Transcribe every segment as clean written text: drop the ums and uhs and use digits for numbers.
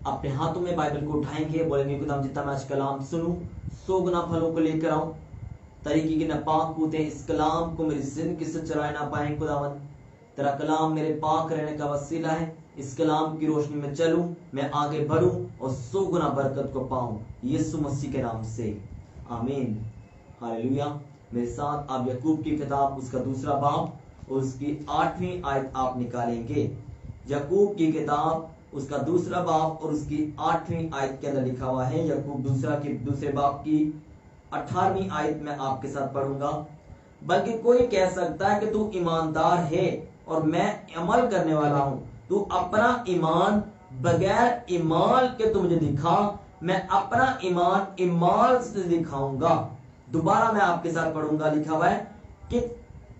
अपने हाथों में बाइबल को उठाएंगे, बोलेंगे खुदाम जितना मैं आज कलाम सुनूं 100 गुना फलों को लेकर आऊं, तरीके की नापाक कूदे इस कलाम को मेरी जिंदगी से चुरा ना पाए। खुदावन तेरा कलाम मेरे पाक रहने का वसीला है, इस कलाम की रोशनी में चलूं, मैं आगे बढ़ूं और 100 गुना बरकत को पाऊं, यीशु मसीह के नाम से आमीन। हालेलुया। मेरे साथ आप याकूब की किताब उसका 2 बाब और उसकी 8वीं आयत आप निकालेंगे। याकूब की किताब उसका 2 बाब और उसकी 8वीं आयत के अंदर लिखा हुआ है, याकूब दूसरे बाब की 18वीं आयत में आपके साथ पढ़ूंगा। बल्कि कोई कह सकता है कि तू ईमानदार है और मैं अमल करने वाला हूं, तू अपना ईमान बगैर ईमाल के तू मुझे दिखा, मैं अपना ईमान ईमाल से दिखाऊंगा। दोबारा मैं आपके साथ पढ़ूंगा, लिखा हुआ है कि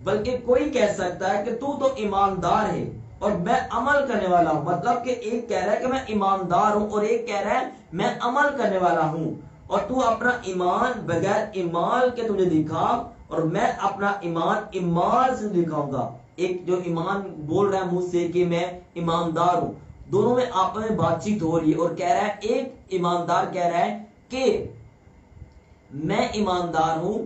बल्कि कोई कह सकता है कि तू तो ईमानदार है और मैं अमल करने वाला हूं। मतलब कि एक कह रहा है कि मैं ईमानदार हूं और एक कह रहा है मैं अमल करने वाला हूं, और तू अपना ईमान बगैर ईमाल के तुझे दिखा और मैं अपना ईमान ईमाल से दिखाऊंगा। एक जो ईमान बोल रहा है मुंह से कि मैं ईमानदार हूं, दोनों में आपस में बातचीत हो रही है और कह रहा है, एक ईमानदार कह रहा है कि मैं ईमानदार हूं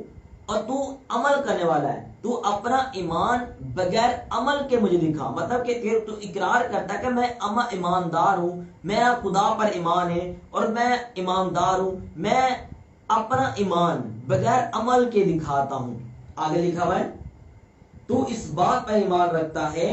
और तू अमल करने वाला है, तू अपना ईमान बगैर अमल के मुझे दिखा। मतलब कि फिर तू इकरार करता है कि मैं ईमानदार हूं, मेरा खुदा पर ईमान है और मैं ईमानदार हूं, मैं अपना ईमान बगैर अमल के दिखाता हूं। आगे लिखा हुआ है, तू इस बात पर ईमान रखता है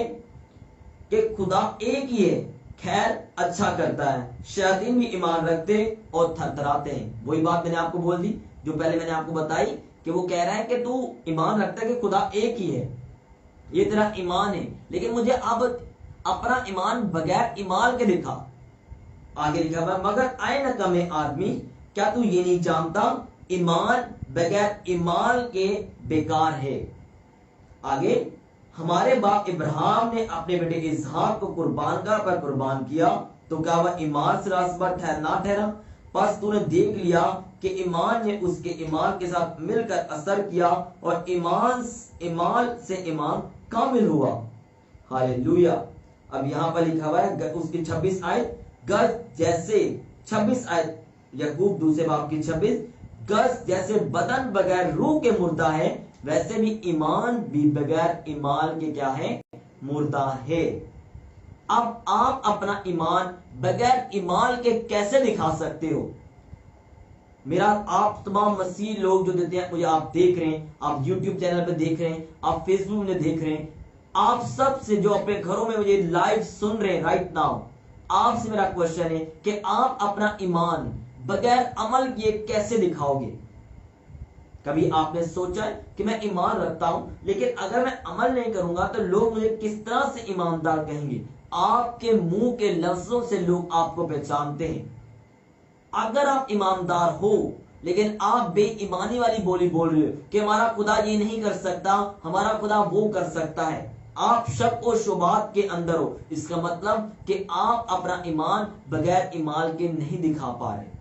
कि खुदा एक ही है, खैर अच्छा करता है। शैतान भी ईमान रखते और थरथराते हैं। वही बात मैंने आपको बोल दी जो पहले मैंने आपको बताई कि वो कह रहा है कि तू ईमान रखता है कि खुदा एक ही है, ये तेरा ईमान है, लेकिन मुझे अब अपना ईमान बगैर ईमान के दिखा। आगे लिखा हुआ, मगर आए न कमे आदमी, क्या तू ये नहीं जानता ईमान बगैर ईमान के बेकार है। आगे, हमारे बाप इब्राहिम ने अपने बेटे इसहाक को कुर्बानगाह पर कुर्बान किया, तो क्या वह ईमान से रास्तबाज ना ठहरा? बस तूने देख लिया कि ईमान ने उसके ईमान के साथ मिलकर असर किया और ईमान से ईमान कामिल हुआ। हालेलुया। अब यहाँ पर लिखा हुआ है उसकी 26 आयत, गज जैसे 26 आयत याकूब 2 बाब की 26, गज जैसे बदन बगैर रूह के मुर्दा है, वैसे भी ईमान भी बगैर ईमान के क्या है? मुर्दा है। अब आप अपना ईमान बगैर ईमान के कैसे दिखा सकते हो? मेरा आप तमाम मसीह लोग जो देते हैं मुझे, आप देख रहे हैं, आप YouTube चैनल पे देख रहे हैं, आप फेसबुक में देख रहे हैं, आप सब से जो अपने घरों में मुझे लाइव सुन रहे हैं राइट नाउ, आपसे मेरा क्वेश्चन है कि आप अपना ईमान बगैर अमल किए कैसे दिखाओगे? कभी आपने सोचा है कि मैं ईमान रखता हूं लेकिन अगर मैं अमल नहीं करूंगा तो लोग मुझे किस तरह से ईमानदार कहेंगे? आपके मुंह के लफ्जों से लोग आपको पहचानते हैं। अगर आप ईमानदार हो लेकिन आप बेईमानी वाली बोली बोल रहे हो कि हमारा खुदा ये नहीं कर सकता, हमारा खुदा वो कर सकता है, आप शक और शुबात के अंदर हो, इसका मतलब कि आप अपना ईमान बगैर ईमान के नहीं दिखा पा रहे।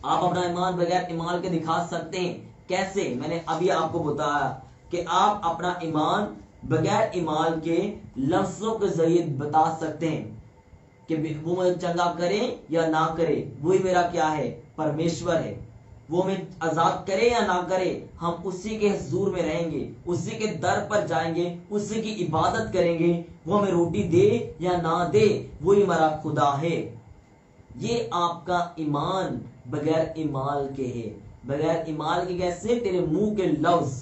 आप अपना ईमान बगैर ईमान के दिखा सकते हैं। कैसे? मैंने अभी आपको बताया कि आप अपना ईमान बगैर ईमान के लफ्जों के जरिए बता सकते हैं कि वो मुझे चंगा करे या ना करे, वही मेरा क्या है? परमेश्वर है। वो हमें आजाद करे या ना करे, हम उसी के हुजूर में रहेंगे, उसी के दर पर जाएंगे, उसी की इबादत करेंगे। वो हमें रोटी दे या ना दे, वही हमारा खुदा है। ये आपका ईमान बगैर ईमान के है। बगैर ईमान के कैसे? तेरे मुंह के लफ्ज,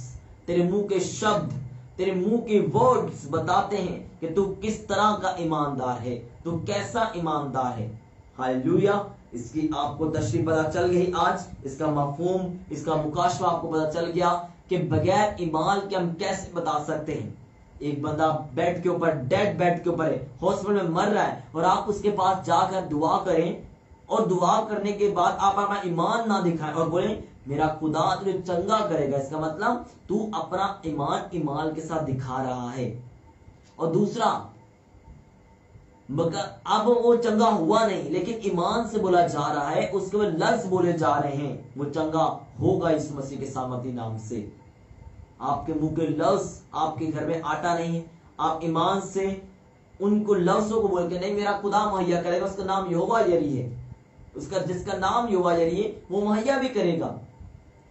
तेरे मुंह के शब्द, तेरे मुंह के वर्ड्स बताते हैं कि तू किस तरह का ईमानदार है, तू कैसा ईमानदार है। हालेलुया। इसकी आपको तशरीह पता चल गई आज, इसका मफहूम, इसका मुकाशवा आपको पता चल गया कि बगैर ईमान के हम कैसे बता सकते हैं। एक बंदा बेड के ऊपर, डेड बेड के ऊपर है, हॉस्पिटल में मर रहा है, और आप उसके पास जाकर दुआ करें और दुआ करने के बाद आप अपना ईमान ना दिखाएं और बोले मेरा खुदा तुझे चंगा करेगा, इसका मतलब तू अपना ईमान ईमान के साथ दिखा रहा है। और दूसरा, मगर अब वो चंगा हुआ नहीं लेकिन ईमान से बोला जा रहा है, उसके बाद लफ्ज बोले जा रहे हैं, वो चंगा होगा इस मसीह के सामर्थी नाम से। आपके मुंह के लफ्ज, आपके घर में आटा नहीं है, आप ईमान से उनको लफ्जों को बोल के नहीं मेरा खुदा मुहैया करेगा, उसका नाम यहोवा यरी है, उसका जिसका नाम यहोवा यरी है वो मुहैया भी करेगा।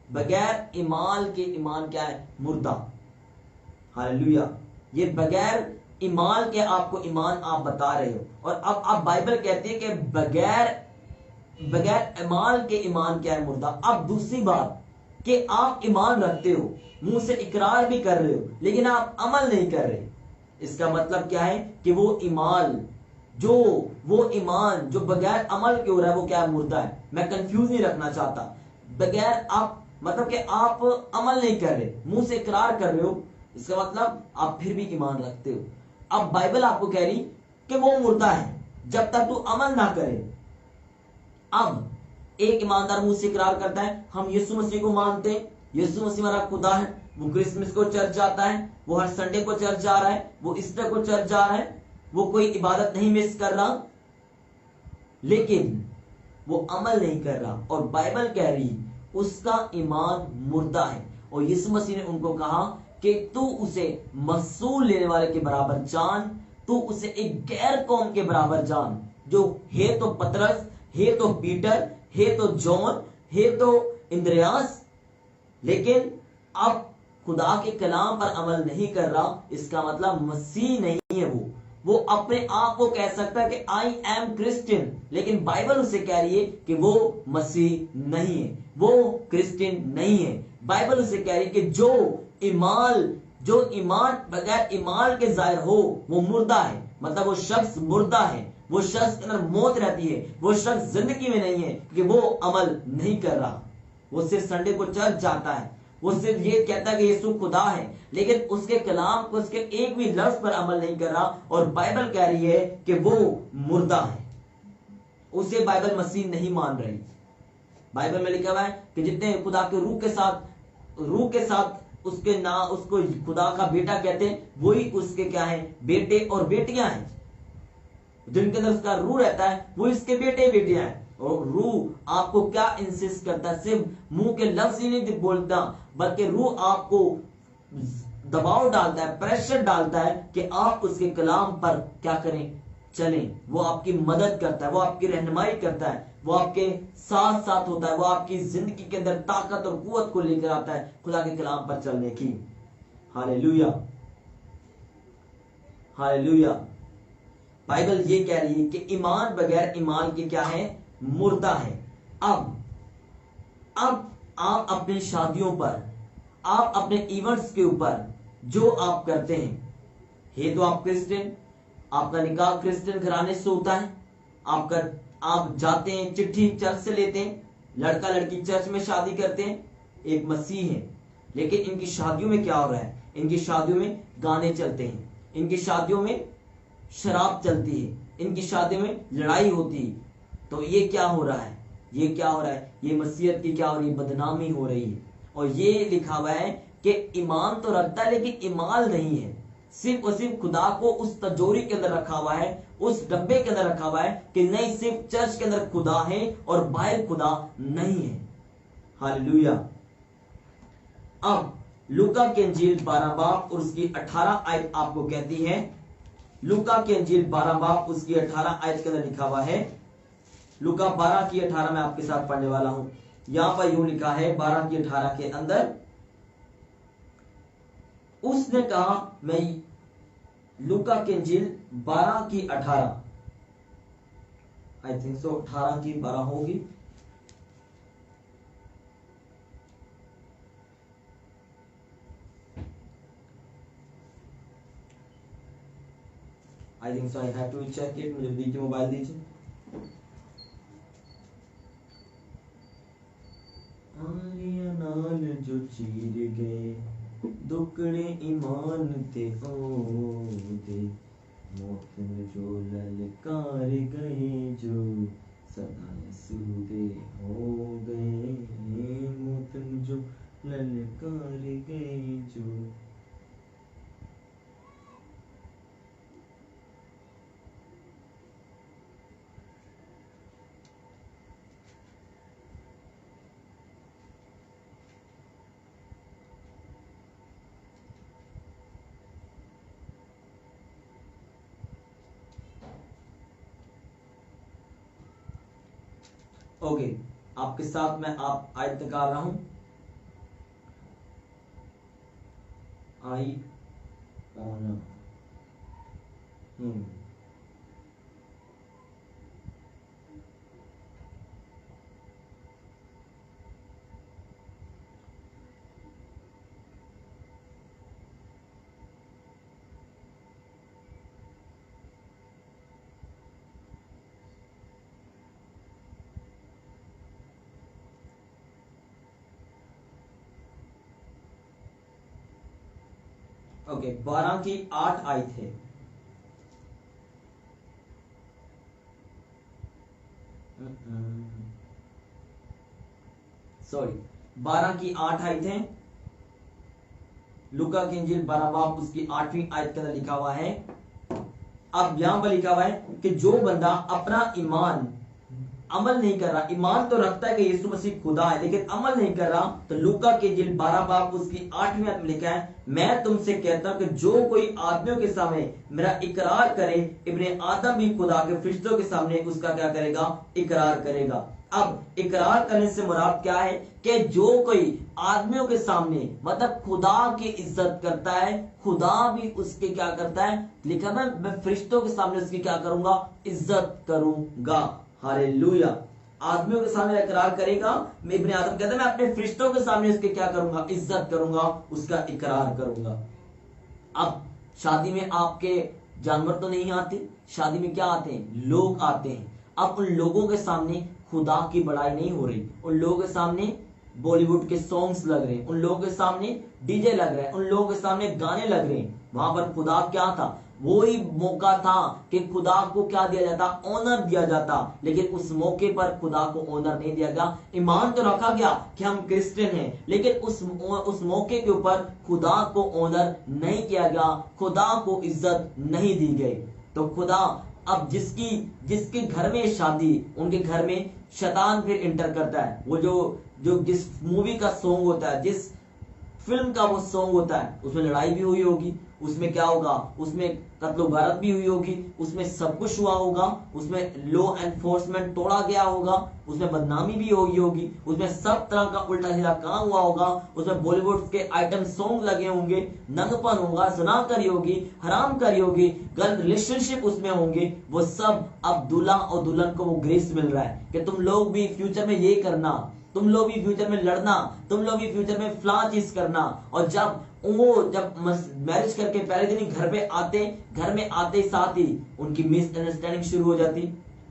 बगैर ईमान के ईमान क्या है? मुर्दा। हालेलुया। ये बगैर ईमान के आपको ईमान आप बता रहे हो, और अब आप बाइबल कहती है कि बगैर ईमान के ईमान क्या है? मुर्दा। अब दूसरी बात कि आप ईमान रखते हो, मुंह से इकरार भी कर रहे हो, लेकिन आप अमल नहीं कर रहे। इसका मतलब क्या है कि वो ईमान जो बगैर अमल के हो रहा है वो क्या है? मुर्दा है। मैं कंफ्यूज नहीं रखना चाहता। बगैर आप मतलब कि आप अमल नहीं कर रहे, मुंह से इकरार कर रहे हो, इसका मतलब आप फिर भी ईमान रखते हो। अब बाइबल आपको कह रही कि वो मुर्दा है जब तक तू अमल ना करे। अब एक ईमानदार मुंह से इकरार करता है हम यीशु मसीह को मानते हैं, यीशु मसीह हमारा खुदा है, वो क्रिसमस को चर्च जाता है, वो हर संडे को चर्च जा रहा है, वो ईस्टर को चर्च जा रहा है, वो कोई इबादत नहीं मिस कर रहा, लेकिन वो अमल नहीं कर रहा, और बाइबल कह रही उसका ईमान मुर्दा है। और यीशु मसीह ने उनको कहा कि तू उसे महसूल लेने वाले के बराबर जान, तू उसे एक गैर कौम के बराबर जान, जो है तो पतरस, है तो पीटर, है तो जॉन, है तो इंद्रियास, लेकिन अब खुदा के कलाम पर अमल नहीं कर रहा। इसका मतलब मसीह नहीं है वो अपने आप को कह सकता है कि आई एम क्रिश्चियन, लेकिन बाइबल उसे कह रही है कि वो मसीह नहीं है, वो क्रिश्चियन नहीं है। बाइबल उसे कह रही है कि जो ईमान बगैर ईमान के जाहिर हो वो मुर्दा है, मतलब वो शख्स मुर्दा है, वो शख्स के अंदर मौत रहती है, वो शख्स जिंदगी में नहीं है कि वो अमल नहीं कर रहा। वो सिर्फ संडे को चर्च जाता है, वो सिर्फ ये कहता है कि यीशु खुदा है, लेकिन उसके कलाम को, उसके एक भी लफ्ज पर अमल नहीं कर रहा। और बाइबल कह रही है कि वो मुर्दा है, उसे बाइबल मसीह नहीं मान रही। बाइबल में लिखा हुआ है कि जितने खुदा के रूह के साथ उसको खुदा का बेटा कहते हैं, वही उसके क्या है? बेटे और बेटियां हैं। जिनके अंदर उसका रूह रहता है वो इसके बेटे बेटियां हैं। और रूह आपको क्या इंसिस्ट करता है? सिर्फ मुंह के लफ्ज ही नहीं बोलता, बल्कि रूह आपको दबाव डालता है, प्रेशर डालता है कि आप उसके कलाम पर क्या करें? चलें। वो आपकी मदद करता है, वो आपकी रहनुमाई करता है, वो आपके साथ साथ होता है, वो आपकी जिंदगी के अंदर ताकत और कुव्वत को लेकर आता है खुदा के कलाम पर चलने की। Hallelujah, hallelujah. बाइबल ये कह रही है कि ईमान बगैर ईमान के क्या है? मुर्दा है। अब आप अपनी शादियों पर, आप अपने इवेंट्स के ऊपर जो आप करते हैं, हे तो आप क्रिश्चियन, आपका निकाह क्रिश्चियन घराने से होता है, आप जाते हैं, चिट्ठी चर्च से लेते हैं, लड़का लड़की चर्च में शादी करते हैं, एक मसीह है, लेकिन इनकी शादियों में क्या हो रहा है? इनकी शादियों में गाने चलते हैं, इनकी शादियों में शराब चलती है, इनकी शादी में लड़ाई होती है। तो ये क्या हो रहा है? ये क्या हो रहा है? ये मसीहत की क्या हो रही है? बदनामी हो रही है। और ये लिखा हुआ है कि ईमान तो रखता है लेकिन ईमान नहीं है, सिर्फ और सिर्फ खुदा को उस तजोरी के अंदर रखा हुआ है, उस डब्बे के अंदर रखा हुआ है कि नहीं, सिर्फ चर्च के अंदर खुदा है और बाहर खुदा नहीं है। हालेलुया। अब लूका की इंजील 12 बाब और उसकी 18 आयत आपको कहती है, लूका की इंजील 12 बाब उसकी 18 आयत के अंदर लिखा हुआ है, लूका 12 की 18 में आपके साथ पढ़ने वाला हूं। यहां पर यूं लिखा है 12 की 18 के अंदर, उसने कहा, मैं लूका की इंजील 12 की 18, आई थिंक सो 18 की 12 होगी, I think so, I have to check it. मुझे दीजिए, मोबाइल दीजिए। आलिया नाल जो चीर गए दुकड़े ईमान ते ओदे, मौतन जो ललकार गए जो सदा सूदे हो गए, मौतन जो ललकार गए जो। ओके, आपके साथ मैं आप आयत निकाल रहा हूं। आई ऑनर, ओके, 12 की 8 आयत है। सॉरी, 12 की 8 आयत है। लूका की इंजील 12 बाब उसकी 8वीं आयत के अंदर लिखा हुआ है। अब यहां पर लिखा हुआ है कि जो बंदा अपना ईमान अमल नहीं कर रहा, ईमान तो रखता है कि यीशु मसीह खुदा है, लेकिन अमल नहीं कर रहा, तो लूका की इंजील 12 बाब उसकी 8वीं आयत में लिखा है, मैं तुमसे कहता हूं कि जो कोई आदमियों के सामने मेरा इकरार करे, इब्ने आदम भी खुदा के फरिश्तों के सामने उसका क्या करेगा, इकरार करेगा। अब इकरार करने से मुराद क्या है कि जो कोई आदमियों के सामने मतलब खुदा की इज्जत करता है, खुदा भी उसके क्या करता है, लिखा मैं फरिश्तों के सामने उसकी क्या करूंगा, इज्जत करूंगा। हालेलुया। आदमियों के सामने इकरार करेगा, मैं इब्ने आदम कहता है मैं अपने फरिश्तों के सामने उसके क्या करूंगा, इज्जत करूंगा, उसका इकरार करूंगा। अब शादी में आपके जानवर तो नहीं आते, शादी में क्या आते हैं, लोग आते हैं। अब उन लोगों के सामने खुदा की बड़ाई नहीं हो रही, उन लोगों के सामने बॉलीवुड के सॉन्ग्स लग रहे हैं, उन लोगों के सामने डीजे लग रहे हैं, उन लोगों के सामने गाने लग रहे हैं। वहां पर खुदा क्या था, वो ही मौका था कि खुदा को क्या दिया जाता, ऑनर दिया जाता, लेकिन उस मौके पर खुदा को ऑनर नहीं दिया गया। ईमान तो रखा गया कि हम क्रिश्चियन हैं, लेकिन उस मौके के ऊपर खुदा को ऑनर नहीं किया गया, खुदा को इज्जत नहीं दी गई। तो खुदा अब जिसके घर में शादी, उनके घर में शैतान फिर इंटर करता है। वो जो जिस मूवी का सॉन्ग होता है, जिस फिल्म का वो सॉन्ग होता है, उसमें लड़ाई भी हुई होगी, उसमें क्या होगा, उसमें कत्लो गारत भी हुई होगी, उसमें सब कुछ हुआ होगा, उसमें लॉ एनफोर्समेंट तोड़ा गया होगा, उसमें बदनामी भी होगी होगी, उसमें सब तरह का उल्टा सीधा काम हुआ होगा, उसमें बॉलीवुड के आइटम सॉन्ग लगे होंगे, नंगपन होगा, जनाकारी होगी, हराम करी होगी, गलत रिलेशनशिप उसमें होंगे। वो सब अब दूल्हा और दुल्हन को वो ग्रेस मिल रहा है कि तुम लोग भी फ्यूचर में ये करना, तुम लोग भी फ्यूचर में लड़ना, तुम लोग भी फ्यूचर में फला चीज करना। और जब मैरिज करके पहले दिन ही घर में आते साथ ही उनकी मिसअंडरस्टैंडिंग शुरू हो जाती,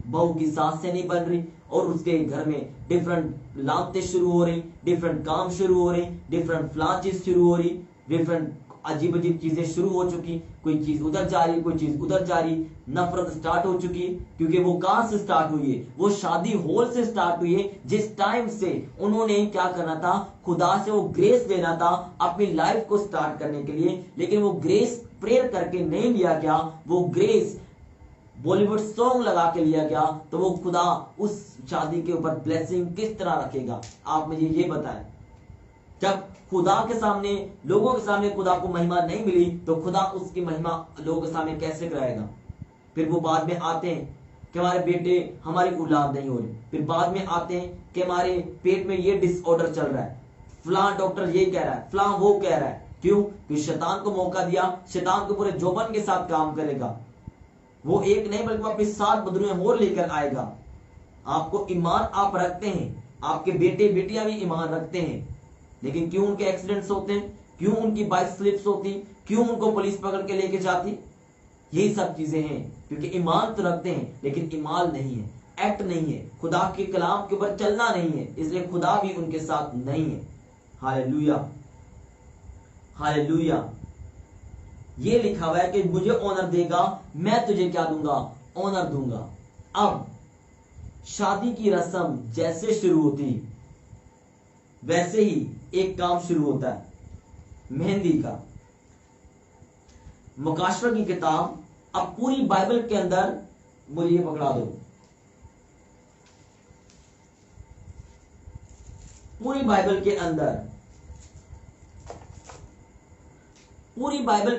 बहू की सास से नहीं बन रही और उसके घर में डिफरेंट लानतें शुरू हो रही, डिफरेंट काम शुरू हो रही, डिफरेंट फला चीज शुरू हो रही, डिफरेंट अजीब अजीब चीजें शुरू हो चुकी, कोई चीज उधर जा रही, कोई चीज उधर जा रही, नफरत स्टार्ट हो चुकी है। क्योंकि वो कहां से स्टार्ट हुई है, वो शादी हॉल से स्टार्ट हुई है, जिस टाइम से उन्होंने क्या करना था, खुदा से वो ग्रेस लेना था अपनी लाइफ को स्टार्ट करने के लिए, लेकिन वो ग्रेस प्रेयर करके नहीं लिया गया, वो ग्रेस बॉलीवुड सॉन्ग लगा के लिया गया। तो वो खुदा उस शादी के ऊपर ब्लेसिंग किस तरह रखेगा, आप मुझे ये बताएं। जब खुदा के सामने, लोगों के सामने खुदा को महिमा नहीं मिली, तो खुदा उसकी महिमा लोगों के सामने कैसे कराएगा। फिर वो बाद में आते हैं कि हमारे बेटे, हमारी औलाद नहीं हो रही, फिर बाद में आते हैं कि हमारे पेट में ये डिसऑर्डर चल रहा है, फलां डॉक्टर ये कह रहा है, फलां वो कह रहा है। क्यों? क्योंकि शैतान को मौका दिया, शैतान को पूरे जोबन के साथ काम करेगा, वो एक नहीं बल्कि अपनी 7 बदरुएं और लेकर आएगा। आपको ईमान आप रखते हैं, आपके बेटे बेटियां भी ईमान रखते हैं, लेकिन क्यों उनके एक्सीडेंट्स होते हैं, क्यों उनकी बाइक स्लिप्स होती, क्यों उनको पुलिस पकड़ के लेके जाती, यही सब चीजें हैं क्योंकि ईमान तो रखते हैं लेकिन ईमान नहीं है, एक्ट नहीं है, खुदा के कलाम के ऊपर चलना नहीं है, इसलिए खुदा भी उनके साथ नहीं है। Hallelujah, hallelujah. ये लिखा हुआ है कि मुझे ऑनर देगा, मैं तुझे क्या दूंगा, ऑनर दूंगा। अब शादी की रस्म जैसे शुरू होती वैसे ही एक काम शुरू होता है, मेहंदी का। मुकाशवा की किताब, अब पूरी बाइबल के अंदर, मुझे ये पकड़ा दो, पूरी बाइबल के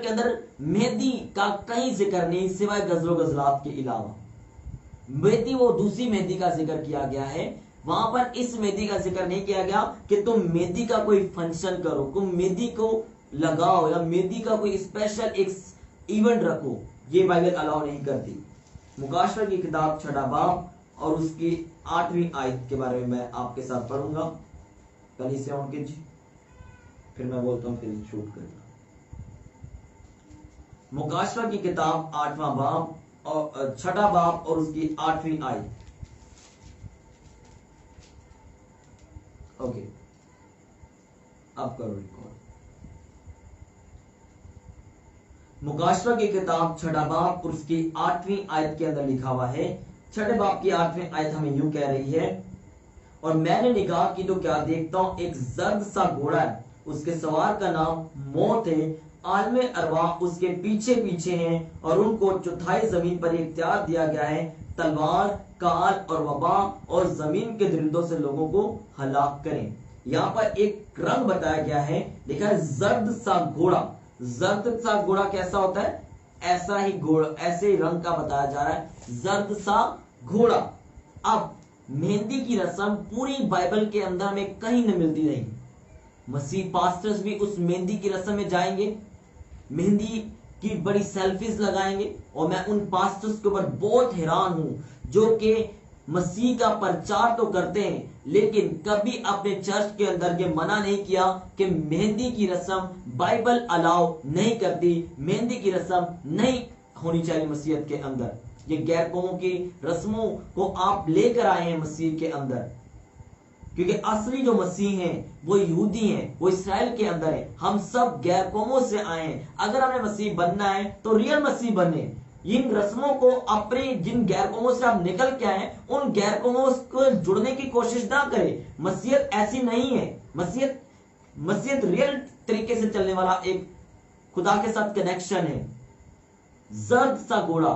अंदर मेहंदी का कहीं जिक्र नहीं सिवाय गजलो गजलात के अलावा। मेहंदी वो दूसरी मेहंदी का जिक्र किया गया है वहां पर इस मेहंदी का जिक्र नहीं किया गया कि तुम मेहंदी का कोई फंक्शन करो, तुम मेहंदी को लगाओ या मेहंदी का कोई स्पेशल एक इवेंट रखो। ये बाइबल अलाउ नहीं करती। मुकाशवा की किताब 6 बाब और उसकी 8वीं आयत के बारे में मैं आपके साथ पढ़ूंगा। कल से ऑन कीजिए, फिर मैं बोलता हूं, फिर शूट करेगा। मुकाशवा की किताब 8वां बाब और 6 बाब और उसकी 8वीं आयत। ओके, अब करो रिकॉर्ड। मुकाशवा की किताब 6 बाब और उसकी 8वीं आयत के अंदर लिखा हुआ है। 6 बाब की 8वीं आयत हमें यूं कह रही है, और मैंने निगाह की तो क्या देखता हूं, एक जर्द सा घोड़ा है, उसके सवार का नाम मौत है, आलमे अरवाह उसके पीछे पीछे हैं, और उनको चौथाई जमीन पर इख्तियार दिया गया है, तलवार, काल और वबा और जमीन के दरिंदों से लोगों को हलाक करें। यहाँ पर एक रंग बताया गया है, लिखा है जर्द सा घोड़ा। जर्द सा घोड़ा कैसा होता है? ऐसा ही घोड़ा, ऐसे ही रंग का बताया जा रहा है, जर्द सा घोड़ा। अब मेहंदी की रस्म पूरी बाइबल के अंदर में कहीं न मिलती नहीं। मसीह पास्टर्स भी उस मेहंदी की रस्म में जाएंगे, मेहंदी की बड़ी सेल्फीज लगाएंगे, और मैं उन पास्टर्स के ऊपर बहुत हैरान हूं जो कि मसीह का प्रचार तो करते हैं लेकिन कभी अपने चर्च के अंदर ये मना नहीं किया कि मेहंदी की रस्म बाइबल अलाउ नहीं करती, मेहंदी की रस्म नहीं होनी चाहिए मसीहत के अंदर। ये गैर कौमों की रस्मों को आप लेकर आए हैं मसीह के अंदर, क्योंकि असली जो मसीह हैं वो यहूदी हैं, वो इसराइल के अंदर है। हम सब गैर कौमों से आए हैं। अगर हमें मसीह बनना है तो रियल मसीह बने। इन रस्मों को अपने जिन गैर कौमों से आप निकल के आए उन गैर कौमों को जुड़ने की कोशिश ना करें। मसीहत ऐसी नहीं है। मसीहत रियल तरीके से चलने वाला एक खुदा के साथ कनेक्शन है। जर्द सा घोड़ा,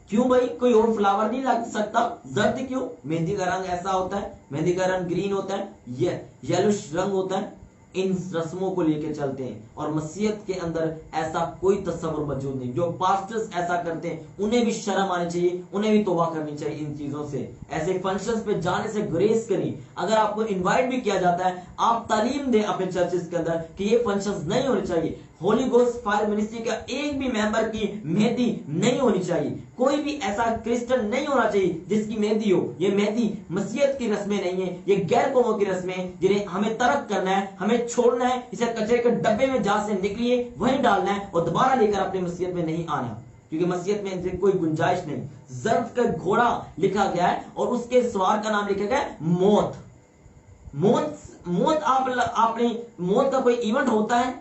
क्यों भाई? कोई और फ्लावर नहीं लग सकता? जर्द क्यों? मेहंदी का रंग ऐसा होता है, मेहंदी का रंग ग्रीन होता है, ये येलोइश रंग होता है। इन रस्मों को लेके चलते हैं और मसीहत के अंदर ऐसा कोई तस्वर मौजूद नहीं। जो पास्टर्स ऐसा करते हैं उन्हें भी शर्म आनी चाहिए, उन्हें भी तौबा करनी चाहिए इन चीजों से। ऐसे फंक्शंस पे जाने से गुरेज करें। अगर आपको इनवाइट भी किया जाता है, आप तालीम दें अपने चर्चेस के अंदर कि ये फंक्शंस नहीं होने चाहिए। होली गोस्ट फायर मिनिस्ट्री का एक भी मेंबर की मेहंदी नहीं होनी चाहिए। कोई भी ऐसा क्रिश्चियन नहीं होना चाहिए जिसकी मेहंदी हो। ये मेहंदी मसीहत की रस्में नहीं है, ये गैर कौमों की रस्में जिन्हें हमें तर्क करना है, हमें छोड़ना है। इसे कचरे के डब्बे में जहां से निकलिए वहीं डालना है और दोबारा लेकर अपनी मसीहत में नहीं आना, क्योंकि मसीहत में इनसे कोई गुंजाइश नहीं। जर्द का घोड़ा लिखा गया है और उसके सवार का नाम लिखा गया है मौत। मौत आपने मौत का कोई इवेंट होता है?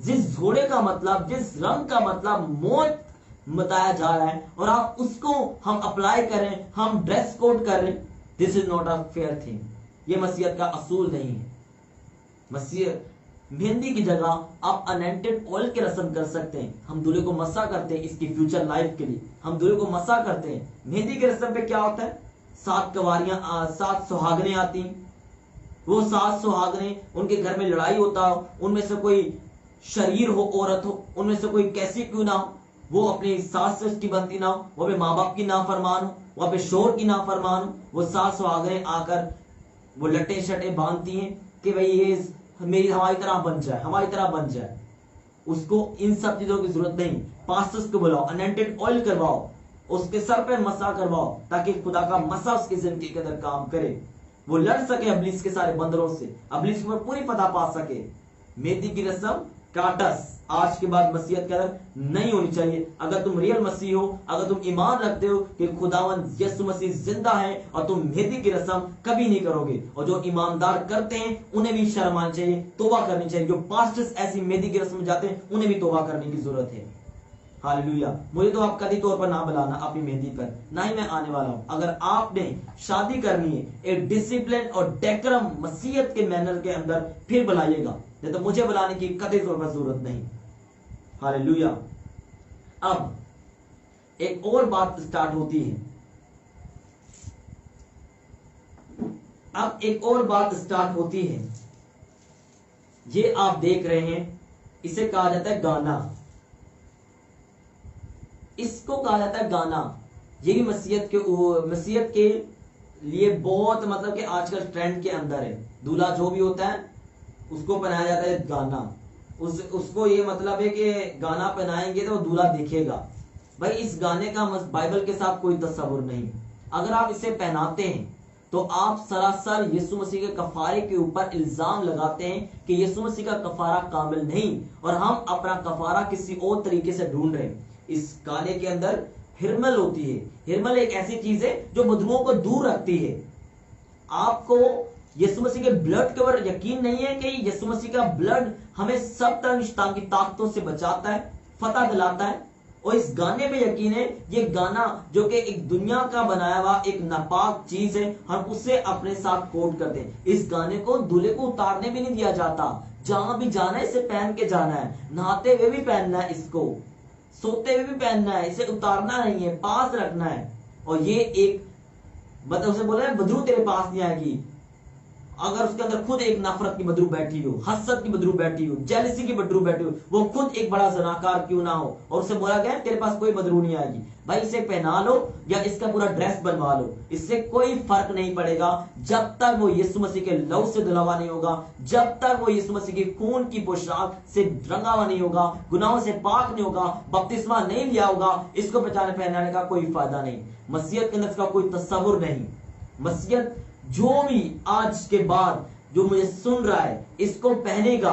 जिस घोड़े का मतलब, जिस रंग का मतलब मौत बताया जा रहा है और आप उसको हम अप्लाई करें, हम ड्रेस कोड करें, this is not a fair thing. ये मसीहत का असूल नहीं है। मसीहत मेहंदी की जगह आप अनॉइंटेड ऑयल की रस्म कर सकते हैं। हम दूल्हे को मसा करते हैं इसकी फ्यूचर लाइफ के लिए, हम दूल्हे को मसा करते हैं। मेहंदी की रस्म पे क्या होता है? 7 कवारियां, 7 सुहागनें आती। वो 7 सुहागनें, उनके घर में लड़ाई होता हो, उनमें से कोई शरीर हो, औरत हो, उनमें से कोई कैसी क्यों ना हो, वो अपनी सास से उसकी बनती ना हो, वो अपने माँ बाप की नाफरमान हो, वो अपने शोहर की नाफरमान हो, वो 7 सुहागनें आकर वो लट्टे शटे बांधती हैं कि भाई ये हमारी तरह बन जाए, हमारी तरह बन जाए। उसको इन सब चीजों की जरूरत नहीं। पास्टर्स को बुलाओ, अनॉइंटेड ऑयल करवाओ, उसके सर पे मसा करवाओ ताकि खुदा का मसा उसकी जिंदगी के अंदर काम करे, वो लड़ सके अबलीस के सारे बंदरों से, अबलीस पर पूरी फतह पा सके। मेहंदी की रस्म काटस आज के बाद मसीहत के अंदर नहीं होनी चाहिए। अगर तुम रियल मसीह हो, अगर तुम ईमान रखते हो कि खुदावंद यीशु मसीह जिंदा है, और तुम मेहंदी की रस्म कभी नहीं करोगे। और जो ईमानदार करते हैं उन्हें भी शर्म आनी चाहिए, तौबा करनी चाहिए। जो पास्टर्स ऐसी मेहंदी की रस्म में जाते हैं उन्हें भी तौबा करने की जरूरत है। हालेलुया। मुझे तो आप कभी तौर पर ना बुलाना अपनी मेहंदी पर, ना ही मैं आने वाला हूं। अगर आपने शादी करनी है एक डिसिप्लिन और डेकोरम मसीहत के मैनर के अंदर, फिर बुलाइएगा, नहीं तो मुझे बुलाने की कभी तौर पर जरूरत नहीं। हालेलुया। अब एक और बात स्टार्ट होती है, अब एक और बात स्टार्ट होती है। ये आप देख रहे हैं, इसे कहा जाता है गाना। इसको कहा जाता है गाना। ये भी मसीहत के लिए बहुत मतलब कि आजकल ट्रेंड के अंदर है। दूल्हा जो भी होता है उसको पहनाया जाता है गाना, उसको ये मतलब है कि गाना पहनाएंगे तो दूल्हा दिखेगा। भाई इस गाने का बाइबल के साथ कोई तस्वीर नहीं। अगर आप इसे पहनाते हैं तो आप सरासर यीशु मसीह के कफारे के ऊपर इल्जाम लगाते हैं कि यीशु मसीह का कफारा कामिल नहीं और हम अपना कफारा किसी और तरीके से ढूंढ रहे हैं। इस गाने के अंदर हिरमल होती है। हिरमल एक ऐसी चीज है जो बदबुओं को दूर रखती है। आपको यीशु मसीह के ब्लड के ऊपर यकीन नहीं है कि यीशु मसीह का ब्लड हमें सब तरह शैतान की ताकतों से बचाता है, फतह दिलाता है। और इस गाने पे यकीन है, ये गाना जो कि एक दुनिया का बनाया हुआ एक नापाक चीज है, हम उसे अपने साथ कोट करते हैं। इस गाने को दूल्हे को उतारने भी नहीं दिया जाता। जहां भी जाना है इसे पहन के जाना है, नहाते हुए भी पहनना है, इसको सोते हुए भी पहनना है, इसे उतारना नहीं है, पास रखना है। और ये एक मतलब उसे बोला है बदरू तेरे पास नहीं आएगी। अगर उसके अंदर खुद एक नफरत की बदरू बैठी हो, हसद की बदरू बैठी हो, जेलसी की बदरू बैठी हो, वो खुद एक बड़ा जनाकार क्यों ना हो, और उसे बोला गया तेरे पास कोई बदरू नहीं आएगी, भाई इसे पहना लो या इसका पूरा ड्रेस बनवा लो, इससे कोई फर्क नहीं पड़ेगा जब तक वो यीशु मसीह के लहू से धुला हुआ नहीं होगा, जब तक वो यीशु मसीह के खून की पोशाक से रंगा हुआ नहीं होगा, गुनाहों से पाक नहीं होगा, बपतिस्मा नहीं लिया होगा, इसको पहनाने का कोई फायदा नहीं। मसीहत के अंदर इसका कोई तस्वुर नहीं। मसीहत जो भी आज के बाद जो मुझे सुन रहा है इसको पहनेगा,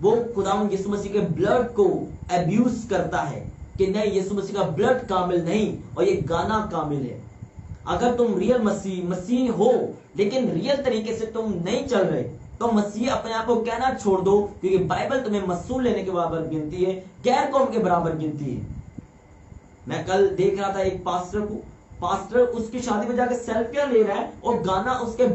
वो खुदावंद यीशु मसीह के ब्लड को अब्यूज करता है कि नहीं यीशु मसीह का ब्लड कामिल नहीं और ये गाना कामिल है। अगर तुम रियल मसीह हो लेकिन रियल तरीके से तुम नहीं चल रहे तो मसीह अपने आप को कहना छोड़ दो, क्योंकि बाइबल तुम्हें मसूल लेने के बराबर गिनती है, गैर कौम के बराबर गिनती है। मैं कल देख रहा था एक पास्टर उसकी शादी में जाकर सेल्फियां ले रहा है और गाना उसके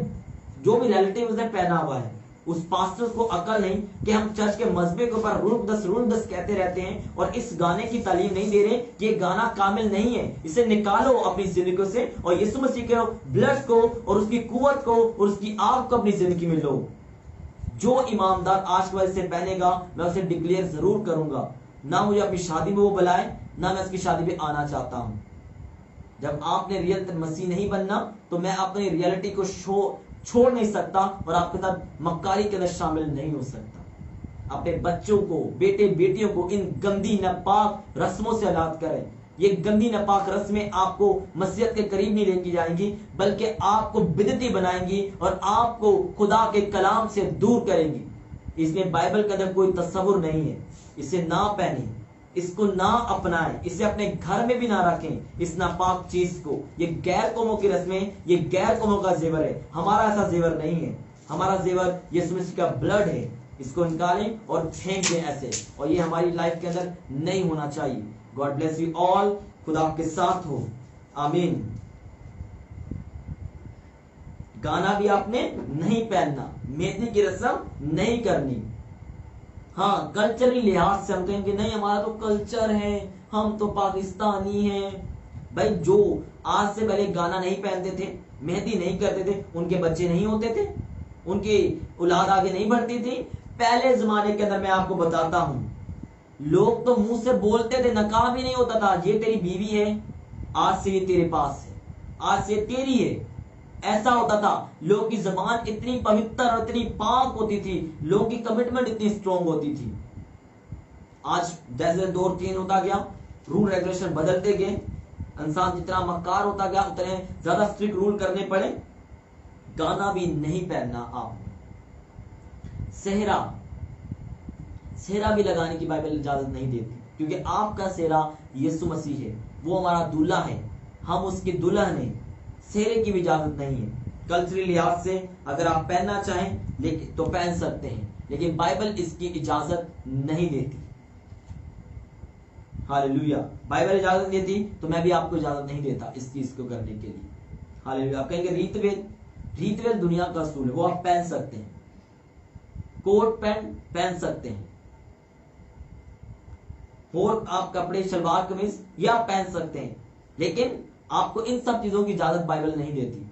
जो भी रिलेटिव उसने पहना हुआ है। उस पास्टर को अकल नहीं कि हम चर्च के मजबे के ऊपर रूल दस कहते रहते हैं और इस गाने की तालीम नहीं दे रहे कि ये गाना कामिल नहीं है, इसे निकालो अपनी जिंदगी से और यीशु मसीह के ब्लड को और उसकी कुव्वत को और उसकी आग को अपनी जिंदगी में लो। जो ईमानदार आज के बाद इसे पहनेगा मैं उसे डिक्लेयर जरूर करूंगा, ना मुझे अपनी शादी में वो बुलाए ना मैं उसकी शादी में आना चाहता हूं। जब आपने रियल मसीह नहीं बनना तो मैं अपनी रियलिटी को छोड़ नहीं सकता और आपके साथ मक्कारी के अंदर शामिल नहीं हो सकता। अपने बच्चों को, बेटे बेटियों को इन गंदी नापाक रस्मों से आजाद करें। ये गंदी नापाक रस्में आपको मसीहत के करीब नहीं लेके जाएंगी बल्कि आपको बिदती बनाएंगी और आपको खुदा के कलाम से दूर करेंगी। इसमें बाइबल के अंदर कोई तस्वुर नहीं है। इसे ना पहने, इसको ना अपनाएं, इसे अपने घर में भी ना रखें इस नापाक चीज को। ये गैर कौमों की रस्में, ये गैर कौमों का जेवर है, हमारा ऐसा जेवर नहीं है। हमारा जेवर यीशु मसीह का ब्लड है। इसको निकालें और फेंक दें ऐसे, और ये हमारी लाइफ के अंदर नहीं होना चाहिए। God bless you all. खुदा आपके साथ हो। आमीन। गाना भी आपने नहीं पहनना, मेहंदी की रस्म नहीं करनी। हाँ, कल्चरली लिहाज से हम कहेंगे नहीं हमारा तो कल्चर है, हम तो पाकिस्तानी हैं। भाई जो आज से पहले गाना नहीं पहनते थे, मेहंदी नहीं करते थे, उनके बच्चे नहीं होते थे, उनकी औलाद आगे नहीं बढ़ती थी। पहले जमाने के अंदर मैं आपको बताता हूं, लोग तो मुंह से बोलते थे, नकाब भी नहीं होता था, ये तेरी बीवी है, आज से ये तेरे पास है, आज से तेरी है। ऐसा होता था। लोगों की जबान इतनी पवित्र और इतनी पाक होती थी, लोगों की कमिटमेंट इतनी स्ट्रॉन्ग होती थी। आज जैसे दौर चेंज होता गया, रूल रेगुलेशन बदलते गए, इंसान जितना मक्कार होता गया उतने ज्यादा स्ट्रिक्ट रूल करने पड़े। गाना भी नहीं पहनना आप। सेहरा भी लगाने की बाइबल इजाजत नहीं देती, क्योंकि आपका सेहरा यीशु मसीह है, वो हमारा दूल्हा है, हम उसकी दुल्हन है। सेहरे की भी इजाजत नहीं है। कल्चरल लिहाज से अगर आप पहनना चाहें लेकिन तो पहन सकते हैं, लेकिन बाइबल इसकी इजाजत नहीं देती। हालेलुया। बाइबल इजाजत देती तो मैं भी आपको इजाजत नहीं देता इस चीज को करने के लिए। हालेलुया। आप कहेंगे रीतवेल दुनिया का असूल है, वो आप पहन सकते हैं, कोट पैंट पहन सकते हैं, और आप कपड़े शलवार कमीज ये आप पहन सकते हैं, लेकिन आपको इन सब चीजों की इजाजत बाइबल नहीं देती।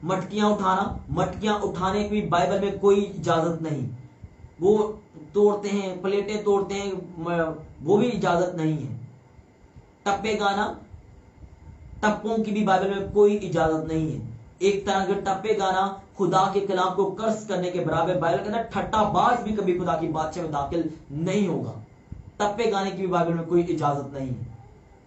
मटकियां उठाने की बाइबल में कोई इजाजत नहीं। वो तोड़ते हैं, प्लेटें तोड़ते हैं, वो भी इजाजत नहीं है। टप्पे गाना, टप्पों की भी बाइबल में कोई इजाजत नहीं है। एक तरह के टप्पे गाना खुदा के कलाम को कर्स करने के बराबर। बाइबल के अंदर ठट्टाबाज भी कभी खुदा की बादशाह में दाखिल नहीं होगा। टप्पे गाने की भी बाइबल में कोई इजाजत नहीं है।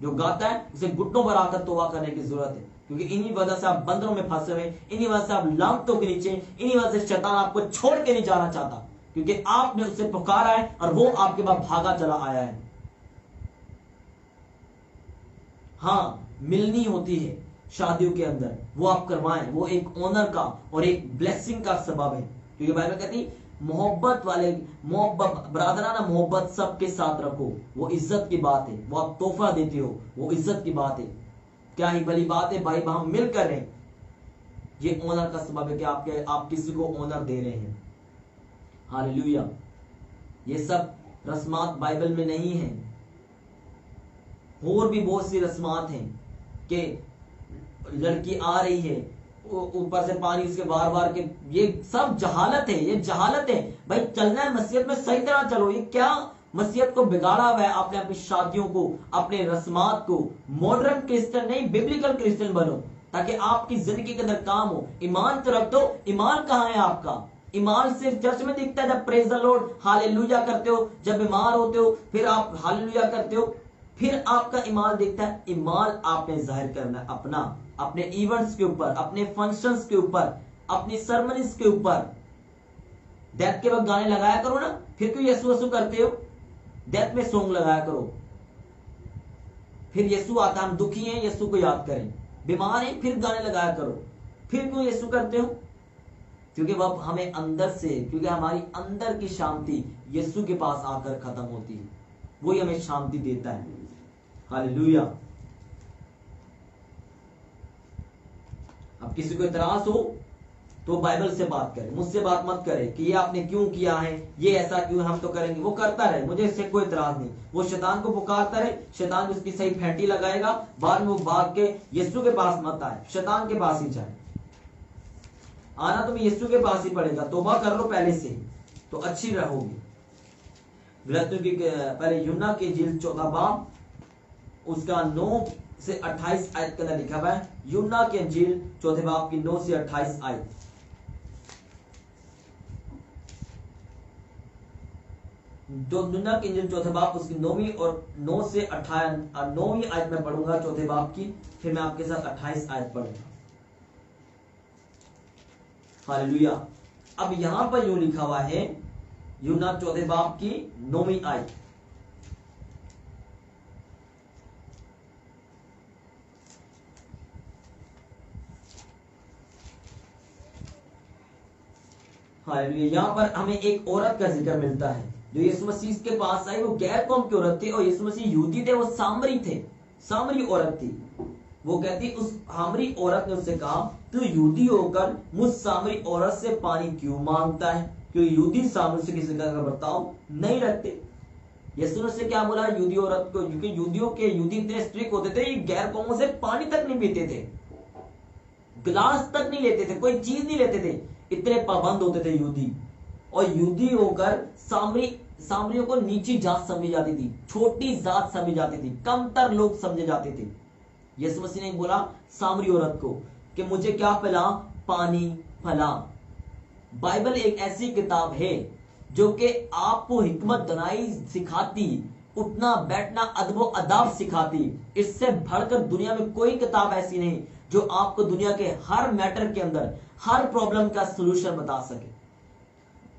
जो गाता है उसे घुटनों पर आकर तौबा करने की जरूरत है, क्योंकि इन्हीं वजह से आप बंदरों में फंसे हुए, इन्हीं वजह से आप लानतों के नीचे, इन्हीं वजह से शैतान आपको छोड़ के नहीं जाना चाहता, क्योंकि आपने उससे पुकारा है और वो आपके पास भागा चला आया है। हाँ, मिलनी होती है शादियों के अंदर, वो आप करवाएं, वो एक ऑनर का और एक ब्लेसिंग का सबब है, क्योंकि बाइबल कहती मोहब्बत वाले मोहब्बत ब्रादराना मोहब्बत सबके साथ रखो, वो इज्जत की बात है। वो आप तोहफा देते हो, वो इज्जत की बात है। क्या ही भली बात है, भाई हम मिलकर रहे, ये ऑनर का सबब है कि आप किसी को ऑनर दे रहे हैं। हालेलुया। ये सब रस्मात बाइबल में नहीं है। और भी बहुत सी रस्मात हैं कि लड़की आ रही है, ऊपर से पानी उसके बार बार के, ये सब जहालत है, ये जहालत है। भाई चलना है मसीहत में सही तरह चलो। ये क्या मसीहत को बिगाड़ा हुआ है आपने, अपनी शादियों को, अपने रस्मात को। मॉडर्न क्रिश्चियन नहीं, बिब्लिकल क्रिश्चियन बनो, ताकि आपकी जिंदगी के अंदर काम हो। ईमान तो रख दो। ईमान कहाँ है आपका? ईमान सिर्फ चर्च में दिखता है, जब प्रेज द लॉर्ड हालेलुया करते हो, जब बीमार होते हो फिर आप हालेलुया करते हो, फिर आपका ईमान दिखता है। ईमान आपने जाहिर करना है अपना, अपने इवेंट्स के ऊपर, अपने फंक्शंस के ऊपर, अपनी सरमनीज के ऊपर। डेथ के वक्त गाने लगाया करो ना, फिर क्यों यीशु यीशु करते हो? डेथ में सॉन्ग लगाया करो, फिर यीशु आता, हम दुखी हैं यीशु को याद करें, बीमार हैं फिर गाने लगाया करो, फिर क्यों यीशु करते हो? क्योंकि वह हमें अंदर से, क्योंकि हमारी अंदर की शांति यीशु के पास आकर खत्म होती है, वही हमें शांति देता है। हालेलुया। अब किसी को इतराज हो तो बाइबल से बात करें, मुझसे बात मत करें कि ये आपने क्यों किया है, ये ऐसा क्यों, हम तो करेंगे। वो करता रहे, मुझे इससे कोई इतराज नहीं। वो शैतान को पुकारता रहे, शैतान उसकी सही फेंटी लगाएगा, बाद में वो भाग के यीशु के पास मत आए, शैतान के पास ही जाए। आना तुम्हें यीशु के पास ही पड़ेगा। तौबा कर लो पहले से, तो अच्छी रहोगी। पहले यूहन्ना की इंजील 14 बाब उसका 9 से 28 आयत के अंदर लिखा हुआ है। यूहन्ना की इंजील 4 बाब की 9 से 28 आयत। यूहन्ना की इंजील 4 बाब उसकी 9वीं और 9 से 9वीं आयत में पढ़ूंगा 4 बाब की, फिर मैं आपके साथ 28 आयत पढ़ूंगा। हालेलुया। अब यहां पर यूं लिखा हुआ है, यूहन्ना 4 बाब की 9वीं आयत। हालेलुया। यहां पर हमें एक औरत का जिक्र मिलता है जो यीशु मसीह के पास आई। वो गैर कौम की औरत थी और यीशु मसीह यहूदी थे, वो सामरी थे, सामरी औरत थी। वो कहती, उस सामरी औरत ने उससे कहा, तू यहूदी होकर मुझ सामरी औरत से पानी क्यों मांगता है? क्योंकि यहूदी सामरी से किसी का बर्ताव नहीं रखते। यीशु ने उससे क्या बोला यहूदी औरत को? क्योंकि यहूदी इतने स्ट्रिक्ट होते थे, गैर कौमों से पानी तक नहीं पीते थे, गिलास तक नहीं लेते थे, कोई चीज नहीं लेते थे, इतने पाबंद होते थे यहूदी। और यहूदी होकर सामरियों को नीची जात समझी जाती थी, छोटी जात समझी जाती थी, कमतर लोग समझे जाते थे। यीशु मसीह ने बोला सामरी औरत को कि मुझे क्या पिला? पानी पिला। बाइबल एक ऐसी किताब है जो कि आपको हिकमत दनाई सिखाती, उठना बैठना अदब अदाब सिखाती। इससे बढ़कर दुनिया में कोई किताब ऐसी नहीं जो आपको दुनिया के हर मैटर के अंदर हर प्रॉब्लम का सलूशन बता सके।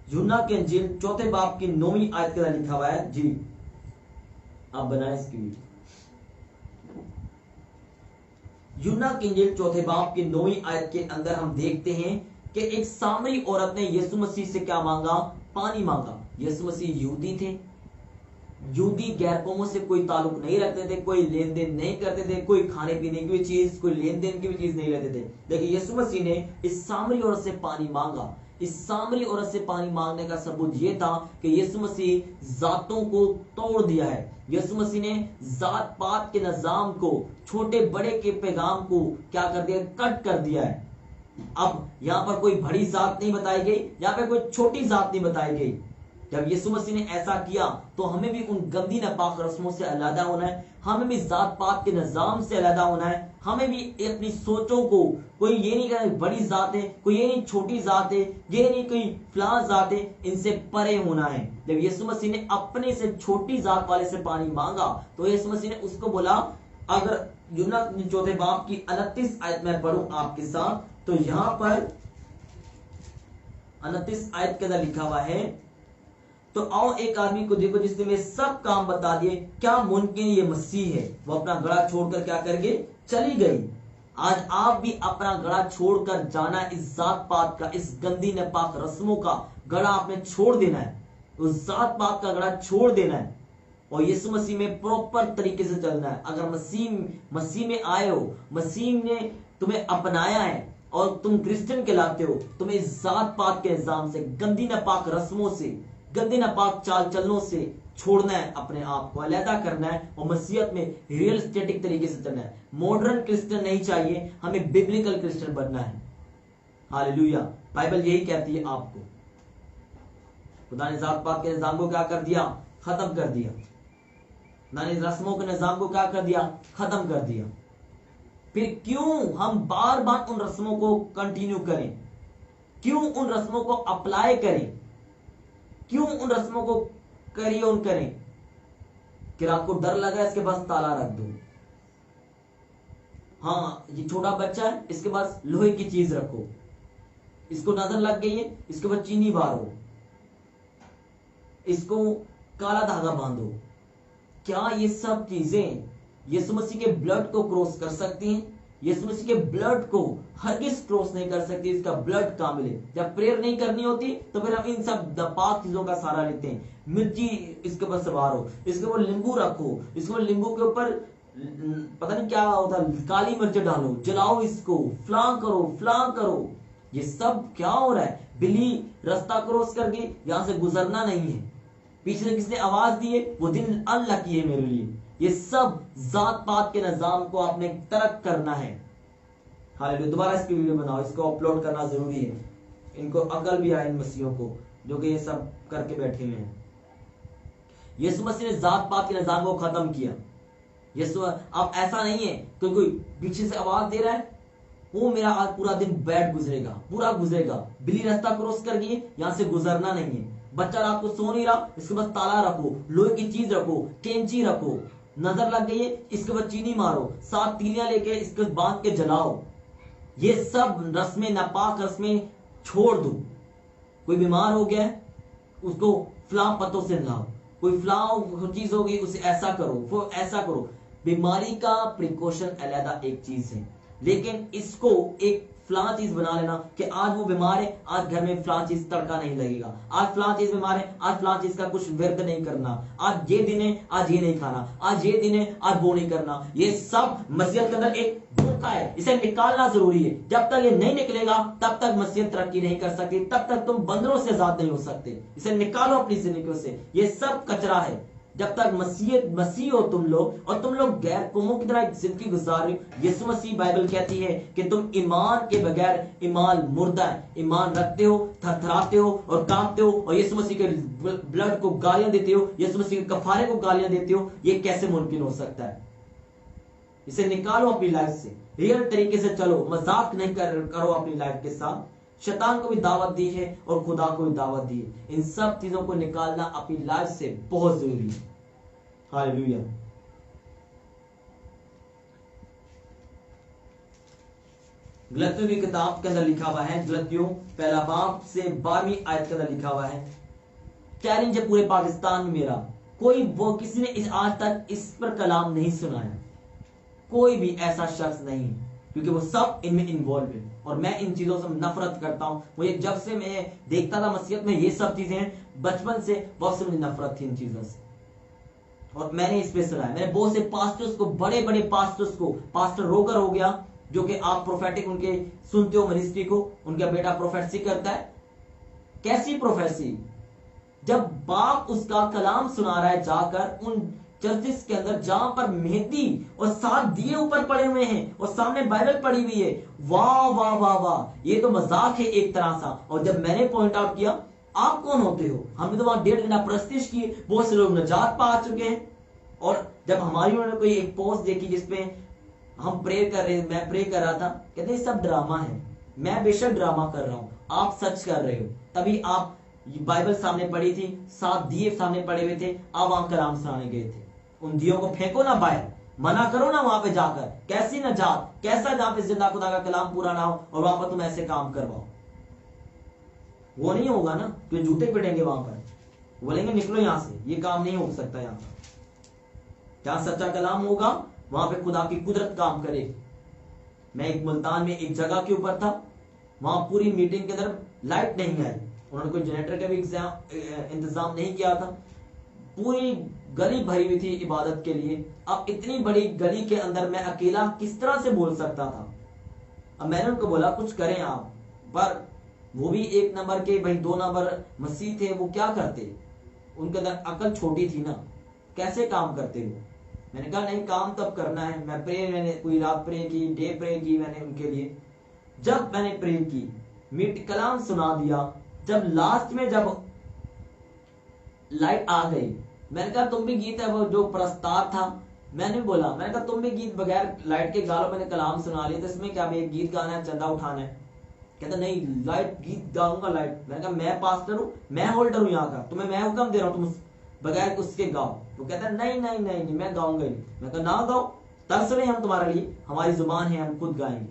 यूहन्ना की इंजील 4 बाब की 9वीं आयत के अंदर लिखा हुआ है। जी आप बनाए इसकी वीडियो। यूहन्ना की इंजील 4 बाब की 9वीं आयत के अंदर हम देखते हैं कि एक सामरी औरत ने यीशु मसीह से क्या मांगा? पानी मांगा। यीशु मसीह यहूदी थे, यहूदी गैर कौमों से कोई ताल्लुक नहीं रखते थे, कोई लेन देन नहीं करते थे, कोई खाने पीने की भी चीज, कोई लेन देन की भी चीज नहीं लेते थे। लेकिन यीशु मसीह ने इस सामरी औरत से पानी मांगा। इस सामरी औरत से पानी मांगने का सबूत यह था कि यीशु मसीह जातों को तोड़ दिया है। यीशु मसीह ने जात पात के निजाम को, छोटे बड़े के पैगाम को क्या कर दिया? कट कर दिया है। अब यहां पर कोई बड़ी जात नहीं बताई गई, यहां पर कोई छोटी जात नहीं बताई गई। जब यीशु मसीह ने ऐसा किया तो हमें भी उन गंदी नापाक रस्मों से अलहदा होना है, हमें भी जात पात के निजाम से अलहदा होना है, हमें भी अपनी सोचों को, कोई ये नहीं कहना बड़ी जात है, कोई ये नहीं छोटी जात है, ये नहीं कोई फलां जात है, इनसे परे होना है। जब यीशु मसीह ने अपने से छोटी जात वाले से पानी मांगा तो यीशु मसीह ने उसको बोला, अगर यूहन्ना 4 बाब की 29 आयत में पढ़ूं आपके साथ, तो यहां पर 29 आयत के अंदर लिखा हुआ है, तो आओ एक आदमी को देखो जिसने वे सब काम बता दिए, क्या मुमकिन ये मसीह है। वो अपना गड़ा छोड़कर क्या करके चली गई। आज आप भी अपना गड़ा छोड़कर जाना, इस जात पात का, इस गंदी नापाक रस्मों का गड़ा आपने छोड़ देना है, उस जात पात का गड़ा छोड़ देना है और यीशु मसीह में प्रॉपर तरीके से चलना है। अगर मसीह में आए हो, मसीह ने तुम्हें अपनाया है और तुम क्रिश्चियन कहलाते हो, तुम्हें इस जात पात के निजाम से, गंदी नापाक रस्मों से, गंदे नापाक चाल चलनों से छोड़ना है, अपने आप को अलहदा करना है और मसीहत में रियल स्टेटिक तरीके से चलना है। मॉडर्न क्रिश्चियन नहीं चाहिए, हमें बिब्लिकल क्रिश्चियन बनना है। हालेलुया। बाइबल यही कहती है आपको। खुदा ने जात पात के निजाम को क्या कर दिया? खत्म कर दिया। खुदा ने रस्मों के निजाम को क्या कर दिया? खत्म कर दिया। फिर क्यों हम बार बार उन रस्मों को कंटिन्यू करें? क्यों उन रस्मों को अप्लाई करें? क्यों उन रस्मों को करिए उन करें? कि आपको डर लगा इसके पास ताला रख दो, हाँ ये छोटा बच्चा है इसके पास लोहे की चीज रखो, इसको नजर लग गई है इसके पास चीनी बारो, इसको काला धागा बांधो। क्या ये सब चीजें यीशु मसीह के ब्लड को क्रॉस कर सकती हैं? यीशु मसीह के ब्लड को हरगिज क्रॉस नहीं कर सकती। इसका ब्लड कामिल है। जब प्रेयर नहीं करनी होती तो फिर हम इन सब नापाक चीजों का सहारा लेते हैं। मिर्ची इसके ऊपर सवार हो, इसके ऊपर नींबू रखो, इसके ऊपर नींबू के ऊपर पता नहीं क्या होता, काली मिर्च डालो, जलाओ इसको, फ्लां करो। ये सब क्या हो रहा है? बिल्ली रास्ता क्रॉस करके यहां से गुजरना नहीं है, पीछे से किसने आवाज दी है, वो दिन अनलकी है मेरे लिए। ये सब जात पात के निजाम को आपने तर्क करना है। हालेलुया। दोबारा इसकी वीडियो बनाओ, इसको अपलोड करना जरूरी है। इनको अकल भी आए इन मसीहों को जो कि ये सब करके बैठे हुए हैं। यीशु मसीह ने जात पात के निजाम को खत्म किया। यीशु अब ऐसा नहीं है कि कोई पीछे से आवाज दे रहा है, वो मेरा आज पूरा दिन बैड गुजरेगा, पूरा गुजरेगा। बिल्ली रास्ता क्रॉस कर गई, यहां से गुजरना नहीं है। बच्चा रात को सो नहीं रहा, इसके पास ताला रखो, लोहे की चीज रखो, कैंची रखो, नजर लग गई है इसके बाद चीनी मारो, 7 तीलियां लेके इसके बांध के जलाओ। ये सब रस्में, नापाक रस्में छोड़ दो। कोई बीमार हो गया है उसको फ्लां पत्तों से नहलाओ, कोई फ्लां चीज होगी उसे ऐसा करो, वो ऐसा करो। बीमारी का प्रिकॉशन अलग एक चीज है, लेकिन इसको एक फ्लां चीज बना लेना कि आज वो बीमार है, आज घर में फ्लां चीज तड़का नहीं लगेगा, आज फ्लां चीज बीमार है, आज फ्लां चीज का कुछ व्यर्थ नहीं करना, आज ये दिन है, आज ये नहीं खाना, आज ये दिन है, आज वो नहीं करना। ये सब मसीहत के अंदर एक धोखा है, इसे निकालना जरूरी है। जब तक ये नहीं निकलेगा तब तक मसीहत तरक्की नहीं कर सकती, तब तक तुम बंदरों से आजाद नहीं हो सकते। इसे निकालो अपनी जिंदगी से, ये सब कचरा है। जब तक मसीह हो तुम लोग, और तुम लोग गैर कौमों की तरह एक जिंदगी गुजार रहे हो। यीशु मसीह बाइबल कहती है कि तुम ईमान के बगैर ईमान मुर्दा है। ईमान रखते हो, थरथराते हो और कांपते हो और यीशु मसीह के ब्लड को गालियां देते हो, यीशु मसीह के कफारे को गालियां देते हो। ये कैसे मुमकिन हो सकता है? इसे निकालो अपनी लाइफ से, रियल तरीके से चलो, मजाक नहीं करो अपनी लाइफ के साथ। शैतान को भी दावत दी है और खुदा को भी दावत दी है। इन सब चीजों को निकालना अपनी लाइफ से बहुत जरूरी है। हालेलुया। गलतियों की किताब के अंदर लिखा हुआ है, गलतियों 1 बाब से 12वीं आयत के अंदर लिखा हुआ है, चैलेंज है पूरे पाकिस्तान में मेरा, किसी ने आज तक इस पर कलाम नहीं सुनाया। कोई भी ऐसा शख्स नहीं, क्योंकि वो सब इनमें इन्वॉल्व है और मैं इन चीजों से नफरत करता हूं। मुझे जब से मैं देखता था मसीहत में ये सब चीजें, बचपन से बहुत से मुझे नफरत थी इन चीजों से, और मैंने इस पे सुना है। मैंने बहुत से पास्टर्स को, बड़े बड़े पास्टर्स को, पास्टर रोगर हो गया जो कि आप प्रोफेटिक उनके सुनते हो मिनिस्ट्री को, उनका बेटा प्रोफेसी करता है। कैसी प्रोफेसी? जब बाप उसका कलाम सुना रहा है जाकर उन चर्चिस के अंदर जहां पर मेहंदी और 7 दिए ऊपर पड़े हुए हैं और सामने बाइबल पड़ी हुई है। वाह वाह वाह वाह, ये तो मजाक है एक तरह सा। और जब मैंने पॉइंट आउट किया आप कौन होते हो? हमने तो वहां 1.5 घंटा प्रस्तिश की, बहुत से लोग नजात पा चुके हैं। और जब हमारी उन्होंने कोई एक पोस्ट देखी जिसपे हम प्रे कर रहे, मैं प्रे कर रहा था, कहते सब ड्रामा है। मैं बेशक ड्रामा कर रहा हूं, आप सच कर रहे हो। तभी आप बाइबल सामने पड़ी थी, 7 दिए सामने पड़े हुए थे, आप वहां कलाम सुनाने गए थे। उन दियों को फेंको ना बाहर, मना करो ना वहां पे जाकर। कैसी नजात, कैसा जहां पे जिंदा खुदा का कलाम पूरा ना हो और वहां पर तुम ऐसे काम करवाओ, वो नहीं होगा ना। तो जूते पिटेंगे वहां पर, बोलेंगे निकलो यहां से, ये काम नहीं हो सकता। यहां पर जहां सच्चा कलाम होगा वहां पे खुदा की कुदरत काम करे। मैं एक मुल्तान में एक जगह के ऊपर था, वहां पूरी मीटिंग के अंदर लाइट नहीं आई, उन्होंने कोई जनरेटर का भी इंतजाम नहीं किया था। पूरी गली भरी हुई थी इबादत के लिए। अब इतनी बड़ी गली के अंदर मैं अकेला किस तरह से बोल सकता था? अब मैंने उनको बोला कुछ करें आप, पर वो भी 1 नंबर के भाई 2 नंबर मसीह थे, वो क्या करते? उनके अंदर अकल छोटी थी ना, कैसे काम करते वो? मैंने कहा नहीं, काम तब करना है। मैंने पूरी रात प्रे की, डे प्रे की मैंने उनके लिए। जब मैंने प्रे की, मीट कलाम सुना दिया, जब लास्ट में जब लाइट आ गई, मैंने कहा तुम भी गीत है वो जो प्रस्ताव था, मैंने बोला, मैंने कहा तुम भी गीत बगैर लाइट के गा लो। मैंने कलाम सुना लिया, तो इसमें क्या एक गीत गाना है, चंदा उठाना है? कहता नहीं लाइट गीत गाऊंगा लाइट। मैंने कहा मैं पास्टर हूं, मैं होल्डर हूं यहाँ का, तुम्हें मैं हुक्म दे रहा हूं, तुम बगैर उसके गाओ। तो कहता नहीं नहीं नहीं नहीं मैं गाऊंगा ही। मैं कहा ना गाओ, तरस रहे हम तुम्हारे लिए, हमारी जुबान है, हम खुद गाएंगे।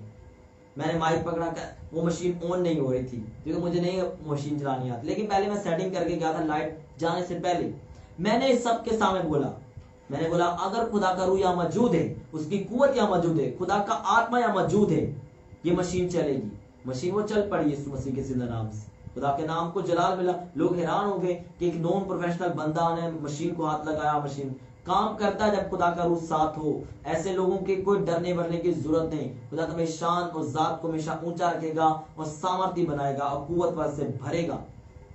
मैंने माइक पकड़ा कर, वो मशीन ऑन नहीं हो रही थी क्योंकि मुझे नहीं मशीन चलानी आती, लेकिन पहले मैं सेटिंग करके गया था लाइट जाने से पहले। मैंने इस सबके सामने बोला, मैंने बोला अगर खुदा का रूह यहाँ मौजूद है, उसकी कुव्वत यहाँ मौजूद है, खुदा का आत्मा यहाँ मौजूद है, ये मशीन चलेगी। मशीन वो चल पड़ी यीशु मसीह के जिंदा नाम से। खुदा के नाम को जलाल मिला। लोग हैरान हो गए कि एक नॉन प्रोफेशनल बंदा ने मशीन को हाथ लगाया, मशीन काम करता है जब खुदा का रूह साथ हो। ऐसे लोगों के कोई डरने वरने की जरूरत नहीं। खुदा तुम्हें शान और जात को हमेशा ऊंचा रखेगा और सामर्थ्य बनाएगा और कुव्वत पर से भरेगा।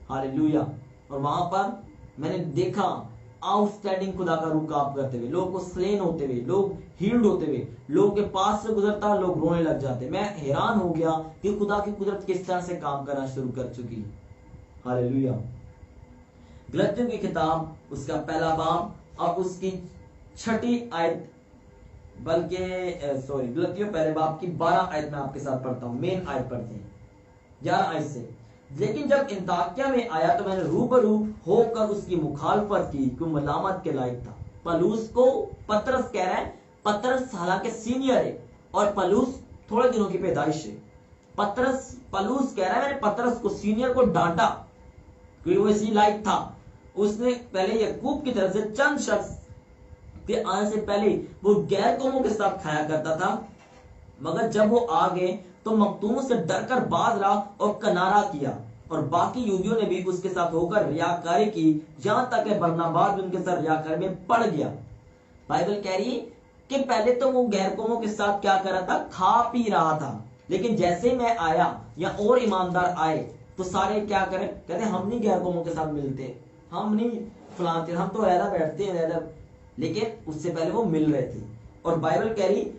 हालेलुया। और वहां पर मैंने देखा आउटस्टैंडिंग खुदा का रूह काम करते हुए, लोगों को स्लेन होते हुए, लोग हील्ड होते हुए, लोगों के पास से गुजरता लोग रोने लग जाते। मैं हैरान हो गया कि खुदा की कुदरत किस तरह से काम करना शुरू कर चुकी है। हालेलुया। गलतियों की किताब उसका 1 बाब और उसकी 6 आयत, बल्कि गलतियों 1 बाब की 12 आयत में आपके साथ पढ़ता हूं। मेन आयत पढ़ते हैं 11 आयत से। लेकिन जब इंताकिया में आया तो मैंने रूबरू होकर उसकी मुखालफत की, क्यों मलामत के लायक था। पलूस को पतरस कह रहा है, पतरस हालांकि सीनियर है और पलूस थोड़े दिनों की पैदाइश है। पलूस कह रहा है मैंने पतरस को, सीनियर को डांटा क्योंकि वो इसी लायक था। उसने पहले यकूब की तरफ से चंद शख्स के आने से पहले वो गैर कौमों के साथ खाया करता था, मगर जब वो आ गए तो मखदूम से डरकर बाज रहा और कनारा किया, और बाकी यहूदियों ने भी उसके साथ होकर रियाकारी की, यहां तक कि बरनबास भी उनके साथ रियाकारी में पड़ गया। बाइबल कह रही है कि पहले तो वो गैर कौमों के साथ क्या कर रहा था, खा पी रहा था, लेकिन जैसे मैं आया या और ईमानदार आए तो सारे क्या करें, कहते हम नहीं गैर कौमों के साथ मिलते, हम नहीं फलाते, हम तो ऐसा बैठते हैं ऐसा। लेकिन उससे पहले वो मिल रहे थे। और बाइबल कह रही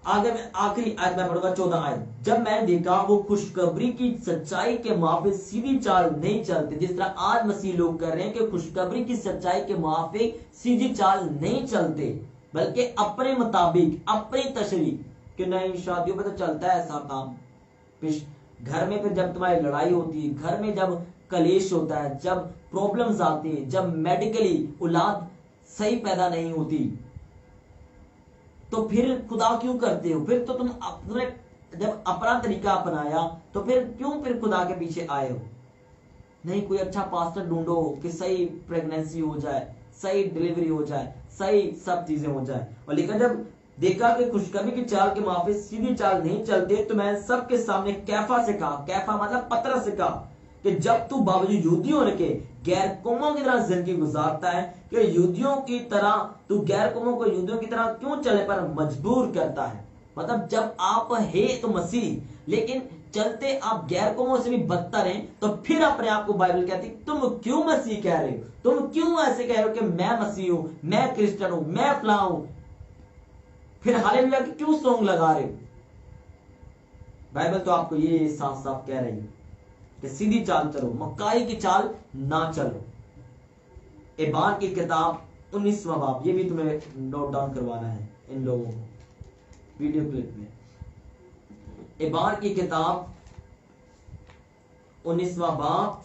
आगे में आखिरी आयत में पढ़ूंगा 14 आयत, जब मैंने देखा वो खुशखबरी की सच्चाई के मुआफिक सीधी चाल नहीं चलते, जिस तरह आज मसीह लोग कर रहे हैं कि खुशखबरी की सच्चाई के मुआफिक सीधी चाल नहीं चलते, बल्कि अपने मुताबिक अपनी तशरीह कि नहीं शादियों में तो चलता है ऐसा काम, घर में फिर जब तुम्हारी लड़ाई होती है, घर में जब कलेश होता है, जब प्रॉब्लम्स आती है, जब मेडिकली औलाद सही पैदा नहीं होती, तो फिर खुदा क्यों करते हो? फिर तो तुमने जब अपना तरीका अपनाया तो फिर क्यों फिर खुदा के पीछे आए हो? नहीं, कोई अच्छा पास्टर ढूंढो कि सही प्रेगनेंसी हो जाए, सही डिलीवरी हो जाए, सही सब चीजें हो जाए। और लेकिन जब देखा कि खुशखबरी की चाल के मुआफिक सीधी चाल नहीं चलते, तो मैं सबके सामने कैफा से कहा, कैफा मतलब पतरस से कहा कि जब तू बावजूद यहूदी होने के गैर कौमों की तरह जिंदगी गुजारता है, कि यहूदियों की तरह तू गैर कौमों को यहूदियों की तरह क्यों चले पर मजबूर करता है। मतलब जब आप है तो मसीह, लेकिन चलते आप गैर कौमों से भी बदतर हैं, तो फिर अपने आप को बाइबल कहती तुम क्यों मसीह कह रहे हो, तुम क्यों ऐसे कह रहे हो कि मैं मसीह हूं, मैं क्रिश्चियन हूं, मैं फलां हूं, फिर हालेलुया की क्यों सॉन्ग लगा रहे हो? बाइबल तो आपको ये साफ साफ कह रही है। कि सीधी चाल चलो, मक्कारी की चाल ना चलो। एबार की किताब 19वां बाब, ये भी तुम्हें नोट डाउन करवाना है इन लोगों को वीडियो क्लिप में। एबार की किताब 19वां बाब,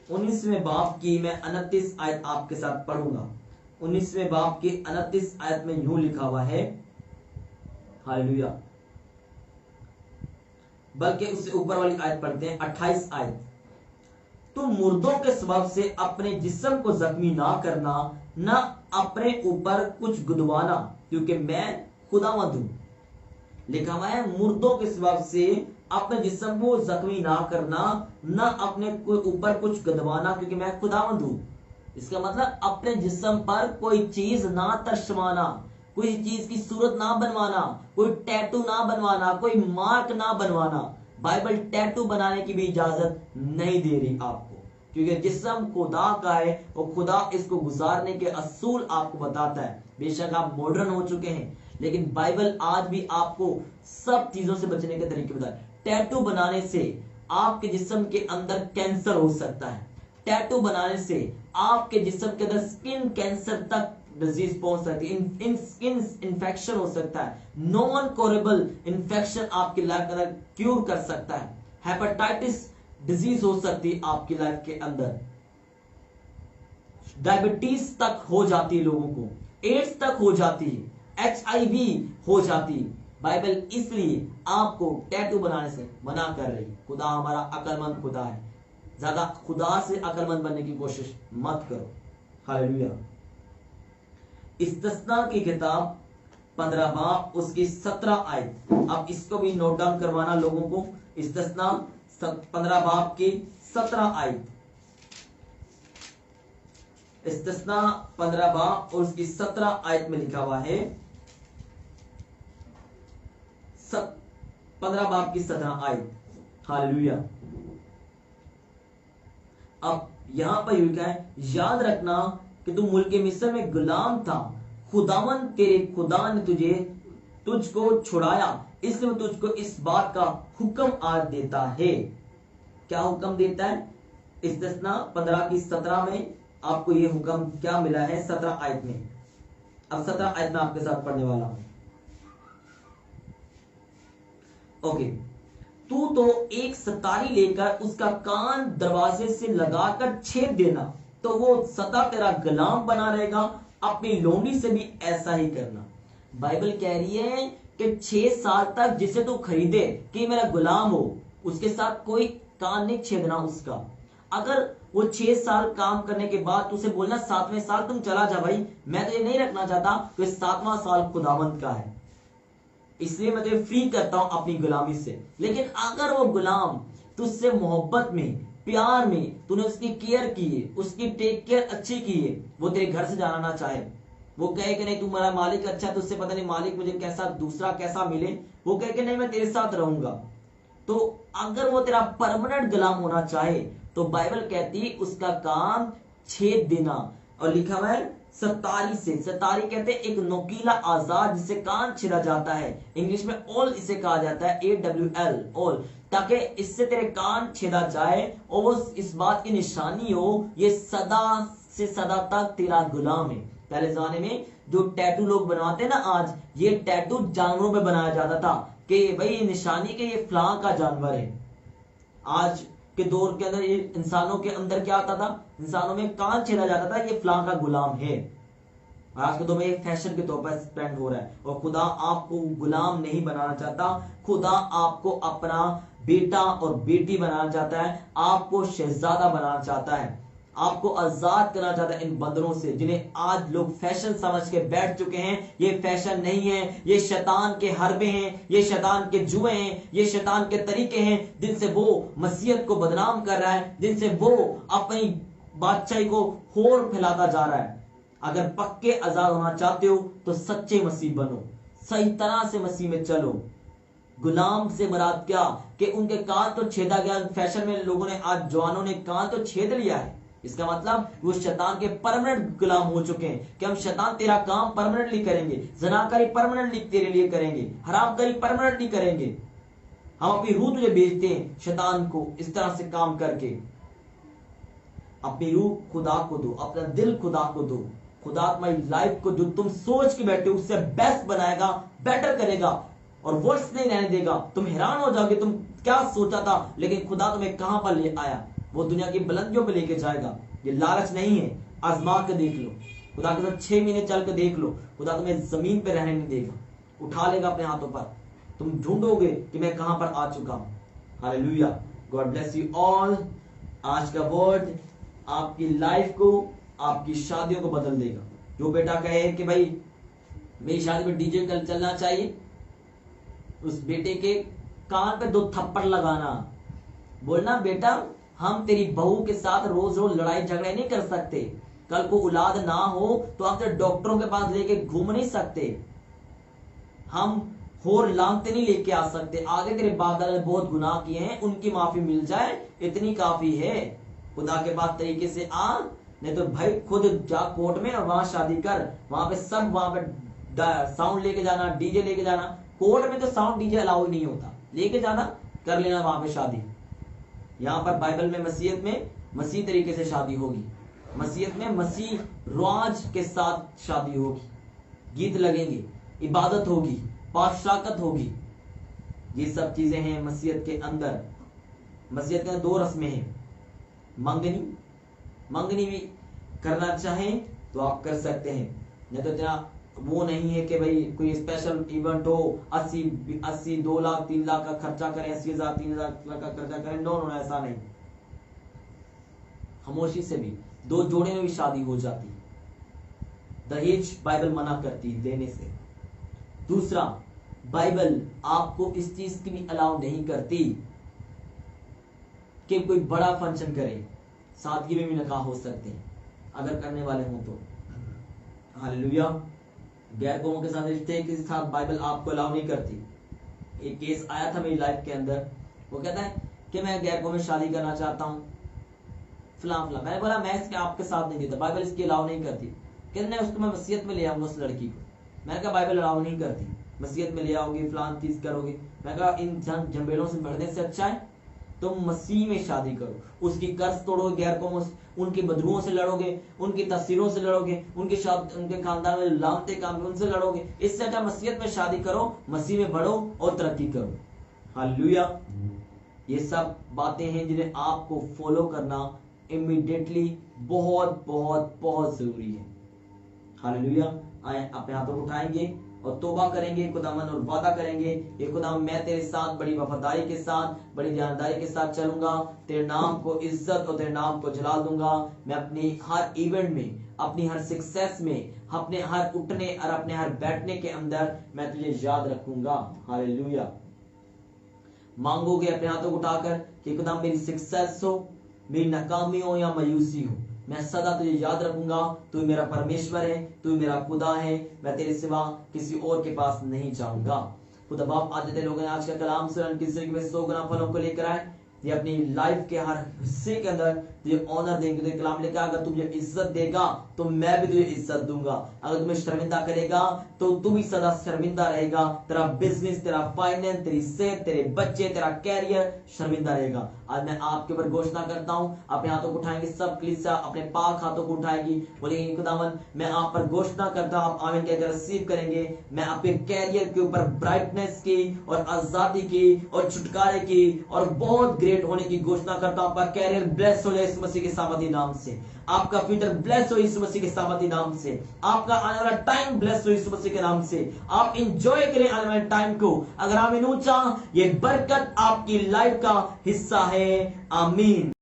19वें बाब की मैं 29 आयत आपके साथ पढ़ूंगा। 19वें बाब की 29 आयत में यूं लिखा हुआ है, हालेलुया, बल्कि उससे ऊपर वाली आयत पढ़ते हैं, 28 आयत। तुम मुर्दों के स्वभाव से अपने जिस्म को जख्मी ना करना, न अपने ऊपर कुछ गुदवाना, क्योंकि मैं खुदावंद हूं। लिखा हुआ है मुर्दों के स्वभाव से अपने जिस्म को जख्मी ना करना, न अपने ऊपर कुछ गुदवाना, क्योंकि मैं खुदावंद हूं। इसका मतलब अपने जिस्म पर कोई चीज ना तर्शवाना, कोई चीज की सूरत ना बनवाना, कोई टैटू ना बनवाना, कोई मार्क ना बनवाना। बाइबल टैटू बनाने की भी इजाजत नहीं दे रही आपको, क्योंकि जिस्म खुदा का है और खुदा इसको गुजारने के असूल आपको बताता है। बेशक आप मॉडर्न हो चुके हैं, लेकिन बाइबल आज भी आपको सब चीजों से बचने के तरीके बताता है। टैटू बनाने से आपके जिस्म के अंदर कैंसर हो सकता है। टैटू बनाने से आपके जिस्म के अंदर स्किन कैंसर तक डिजीज पहुंच सकती है, स्किन इन्फेक्शन हो सकता है, नॉन कोरेबल इन्फेक्शन आपकी लाइफ के अंदर क्यूर कर सकता है, हेपेटाइटिस डिजीज हो सकती है आपकी लाइफ के अंदर, डायबिटीज तक हो जाती है लोगों को, एड्स तक हो जाती है, HIV हो जाती है। बाइबल इसलिए आपको टैटू बनाने से मना कर रही। खुदा हमारा अक्लमंद खुदा है, ज्यादा खुदा से अक्लमंद बनने की कोशिश मत करो। हालेलुया। इस्तिस्ना की किताब 15 बाब उसकी 17 आयत, अब इसको भी नोट डाउन करवाना लोगों को। इस्तिस्ना 15 बाब की 17 आयत, इस्तिस्ना 15 बाब और उसकी 17 आयत में लिखा हुआ है, 15 बाब की 17 आयत। हालेलुया। अब यहां पर लिखा है, याद रखना कि तू मुल्क मिस्र में गुलाम था, खुदावन तेरे खुदा ने तुझको छुड़ाया, इसलिए मैं तुझको इस बात का हुक्म आज देता है। क्या हुक्म देता है? इस्तिस्ना 15 की 17 में आपको ये हुक्म क्या मिला है? 17 आयत में। अब 17 आयत में आपके साथ पढ़ने वाला हूं। ओके, तू तो एक सतारी लेकर उसका कान दरवाजे से लगाकर छेद देना, तो वो सदा तेरा गुलाम बना रहेगा। अपनी लोमड़ी से भी ऐसा ही करना। बाइबल कह रही है कि 6 साल तक जिसे तू खरीदे कि मेरा गुलाम हो, उसके साथ कोई कान नहीं छेदना उसका। अगर वो 6 साल काम करने के बाद तुझे बोलना 7वें साल तुम चला जा भाई, मैं तुझे नहीं रखना चाहता, तो 7वां साल खुदावंत का है, इसलिए मैं तुझे फ्री करता हूं अपनी गुलामी से। लेकिन अगर वो गुलाम तुझसे मोहब्बत में, प्यार में, तूने उसकी केयर की है, उसकी टेक केयर अच्छी की है, वो तेरे घर से जाना ना चाहे, वो कहे कि नहीं तू मेरा मालिक अच्छा, तुझसे पता नहीं मालिक मुझे कैसा दूसरा कैसा मिले, वो कहे कि नहीं मैं तेरे साथ रहूंगा, तो अगर वो तेरा परमानेंट गुलाम होना चाहे तो बाइबल कहती उसका काम छेद देना। और लिखा हुआ है सतारी से, सतारी कहते हैं एक नोकीला आजाद जिससे कान छिड़ा जाता है, इंग्लिश में ओल इसे कहा जाता है, AWL ओल, ताकि इससे तेरे कान छिड़ा जाए और वो इस बात की निशानी हो ये सदा से सदा तक तेरा गुलाम है। पहले जमाने में जो टैटू लोग बनवाते हैं ना, आज ये टैटू जानवरों में बनाया जाता था कि भाई निशानी के ये फलां का जानवर है। आज के दौर के अंदर ये इंसानों के अंदर क्या आता था, इंसानों में कान छेड़ा जाता था, ये फलां का गुलाम है। आज के दौर में एक फैशन के तौर पर स्पेंड हो रहा है। और खुदा आपको गुलाम नहीं बनाना चाहता, खुदा आपको अपना बेटा और बेटी बनाना चाहता है, आपको शहजादा बनाना चाहता है, आपको आजाद करना चाहता है इन बंदरों से जिन्हें आज लोग फैशन समझ के बैठ चुके हैं। ये फैशन नहीं है, ये शैतान के हरबे हैं, ये शैतान के जुए हैं, ये शैतान के तरीके हैं जिनसे वो मसीहत को बदनाम कर रहा है, जिनसे वो अपनी बादशाही को होर फैलाता जा रहा है। अगर पक्के आजाद होना चाहते हो तो सच्चे मसीह बनो, सही तरह से मसीह में चलो। गुलाम से मुराद क्या कि उनके कान तो छेदा गया, फैशन में लोगों ने, आज जवानों ने कान तो छेद लिया है, इसका मतलब वो शैतान के परमानेंट गुलाम हो चुके हैं कि हम शैतान तेरा काम परमानेंटली करेंगे, जनाकारी परमानेंटली तेरे लिए करेंगे, हरामकारी परमानेंटली करेंगे। हम अपनी रूह तुझे बेचते हैं शैतान को इस तरह से काम करके। अपनी रूह खुदा को दो, अपना दिल खुदा को दो। खुदा तुम्हारी लाइफ को जो तुम सोच के बैठे हो उससे बेस्ट बनाएगा, बेटर करेगा और वर्स नहीं रहने देगा। तुम हैरान हो जाओगे तुम क्या सोचा था, लेकिन खुदा तुम्हें कहां पर ले आया। वो दुनिया की बुलंदियों पर लेके जाएगा। ये लालच नहीं है, आजमा के देख लो, खुदा के साथ 6 महीने चल के देख लो, खुदा तुम्हें जमीन पे रहने नहीं देगा, उठा लेगा अपने हाथों पर। तुम ढूंढोगे कि मैं कहां पर आ चुका हूं। Hallelujah, God bless you all. आज का वर्ड आपकी लाइफ को, आपकी शादियों को बदल देगा। जो बेटा कहे कि भाई मेरी शादी में डीजे चलना चाहिए, उस बेटे के कान पे 2 थप्पड़ लगाना, बोलना बेटा हम तेरी बहू के साथ रोज रोज लड़ाई झगड़े नहीं कर सकते। कल को औलाद ना हो तो आप डॉक्टरों के पास लेके घूम नहीं सकते। हम होर लांगते नहीं लेके आ सकते। आगे तेरे बाप दादा ने बहुत गुनाह किए हैं, उनकी माफी मिल जाए इतनी काफी है। खुदा के पास तरीके से आ, नहीं तो भाई खुद जा कोर्ट में और वहां शादी कर। वहां पे सब, वहां पे साउंड लेके जाना, डीजे लेके जाना। कोर्ट में तो साउंड डीजे अलाउ नहीं होता, लेके जाना, कर लेना वहां पे शादी। यहाँ पर बाइबल में मसीहत में मसीह तरीके से शादी होगी। मसीहत में मसीह रिवाज के साथ शादी होगी, गीत लगेंगे, इबादत होगी, पाशाकत होगी। ये सब चीजें हैं मसीहत के अंदर। मसीहत के अंदर 2 रस्में हैं, मंगनी, मंगनी भी करना चाहें तो आप कर सकते हैं, नहीं तो तेरा वो नहीं है कि भाई कोई स्पेशल इवेंट हो 80 2 लाख 3 लाख का खर्चा करें, 80,000 3,000 का खर्चा करें। नो नो, ऐसा नहीं। खामोशी से भी 2 जोड़े में भी शादी हो जाती। दहेज बाइबल मना करती देने से। दूसरा, बाइबल आपको इस चीज की भी अलाउ नहीं करती कि कोई बड़ा फंक्शन करे। सादगी में भी निकाह हो सकते हैं अगर करने वाले हो तो। हालेलुया। गैर कौमों के साथ रिश्ते के साथ बाइबल आपको अलाउ नहीं करती। एक केस आया था मेरी लाइफ के अंदर, वो कहता है कि मैं गैर कौम में शादी करना चाहता हूँ, फला फला। मैंने बोला मैं इसके आपके साथ नहीं देता, बाइबल इसकी अलाउ नहीं करती। कहते नहीं, उसको मैं मसीहत में ले आऊंगा उस लड़की को। मैंने कहा बाइबल अलाउ नहीं करती, मसीहत में ले आओगे, फलान चीज करोगे। मैं कहा इन झंबेलों से बढ़ने से अच्छा है तुम मसीह में शादी करो। उसकी कर्ज तोड़ोगे, गैर कौमों से, उनके बदरुओं से लड़ोगे, उनकी तस्वीरों से लड़ोगे, उनके खानदान में लामते काम उनसे लड़ोगे। इससे अच्छा मसीहत में शादी करो, मसीह में बढ़ो और तरक्की करो। हालेलुया। ये सब बातें हैं जिन्हें आपको फॉलो करना इमीडिएटली बहुत बहुत बहुत जरूरी है। हालेलुया। आए अपने हाथों को उठाएंगे और तौबा करेंगे खुदावन और वादा करेंगे, ये खुदा मैं तेरे साथ बड़ी वफादारी के साथ, बड़ी ध्यानदारी के साथ चलूंगा। तेरे नाम को इज्जत और तेरे नाम को जला दूंगा। मैं अपनी हर इवेंट में, अपनी हर सक्सेस में, अपने हर उठने और अपने हर बैठने के अंदर मैं तुझे याद रखूंगा। हालेलुया। मांगोगे अपने हाथों को उठाकर कि खुदा मेरी सक्सेस हो, मेरी नाकामी हो या मायूसी हो, मैं सदा तुझे याद रखूंगा। तू मेरा परमेश्वर है, तू मेरा खुदा है, मैं तेरे सिवा किसी और के पास नहीं जाऊंगा। खुदा बाप आज तेरे लोगों ने आज का कलाम सुन की जिंदगी में 100 गुना फलों को लेकर आए। ये अपनी लाइफ के हर हिस्से के अंदर तुझे ऑनर देंगे। तुझे कलाम लेकर अगर तुझे इज्जत देगा तो मैं भी तुझे इज्जत दूंगा। अगर तुम्हें शर्मिंदा करेगा तो तू भी सदा शर्मिंदा रहेगा। तेरा बिजनेस, तेरा फाइनेंस, तेरी सेहत, तेरे बच्चे, तेरा कैरियर शर्मिंदा रहेगा। आज मैं आपके ऊपर घोषणा करता हूँ, अपने हाथों को उठाएंगे सब कलीसिया, अपने पाक हाथों को उठाएगी, बोलेंगे खुदावन मैं आप पर घोषणा करता हूँ, आप आमीन कहकर रिसीव करेंगे। मैं आपके कैरियर के ऊपर ब्राइटनेस की और आजादी की और छुटकारे की और बहुत ग्रेट होने की घोषणा करता हूँ। आपका कैरियर ब्लेस हो जाए इस मसीह के सामर्थी नाम से। आपका फ्यूचर ब्लेस हो इस मसीह के सामर्थी नाम से। आपका आने वाला टाइम ब्लेस हो इस मसीह के नाम से। आप इंजॉय करें आने वाले टाइम को। अगर आमीन ऊंचा, ये बरकत आपकी लाइफ का हिस्सा है। आमीन।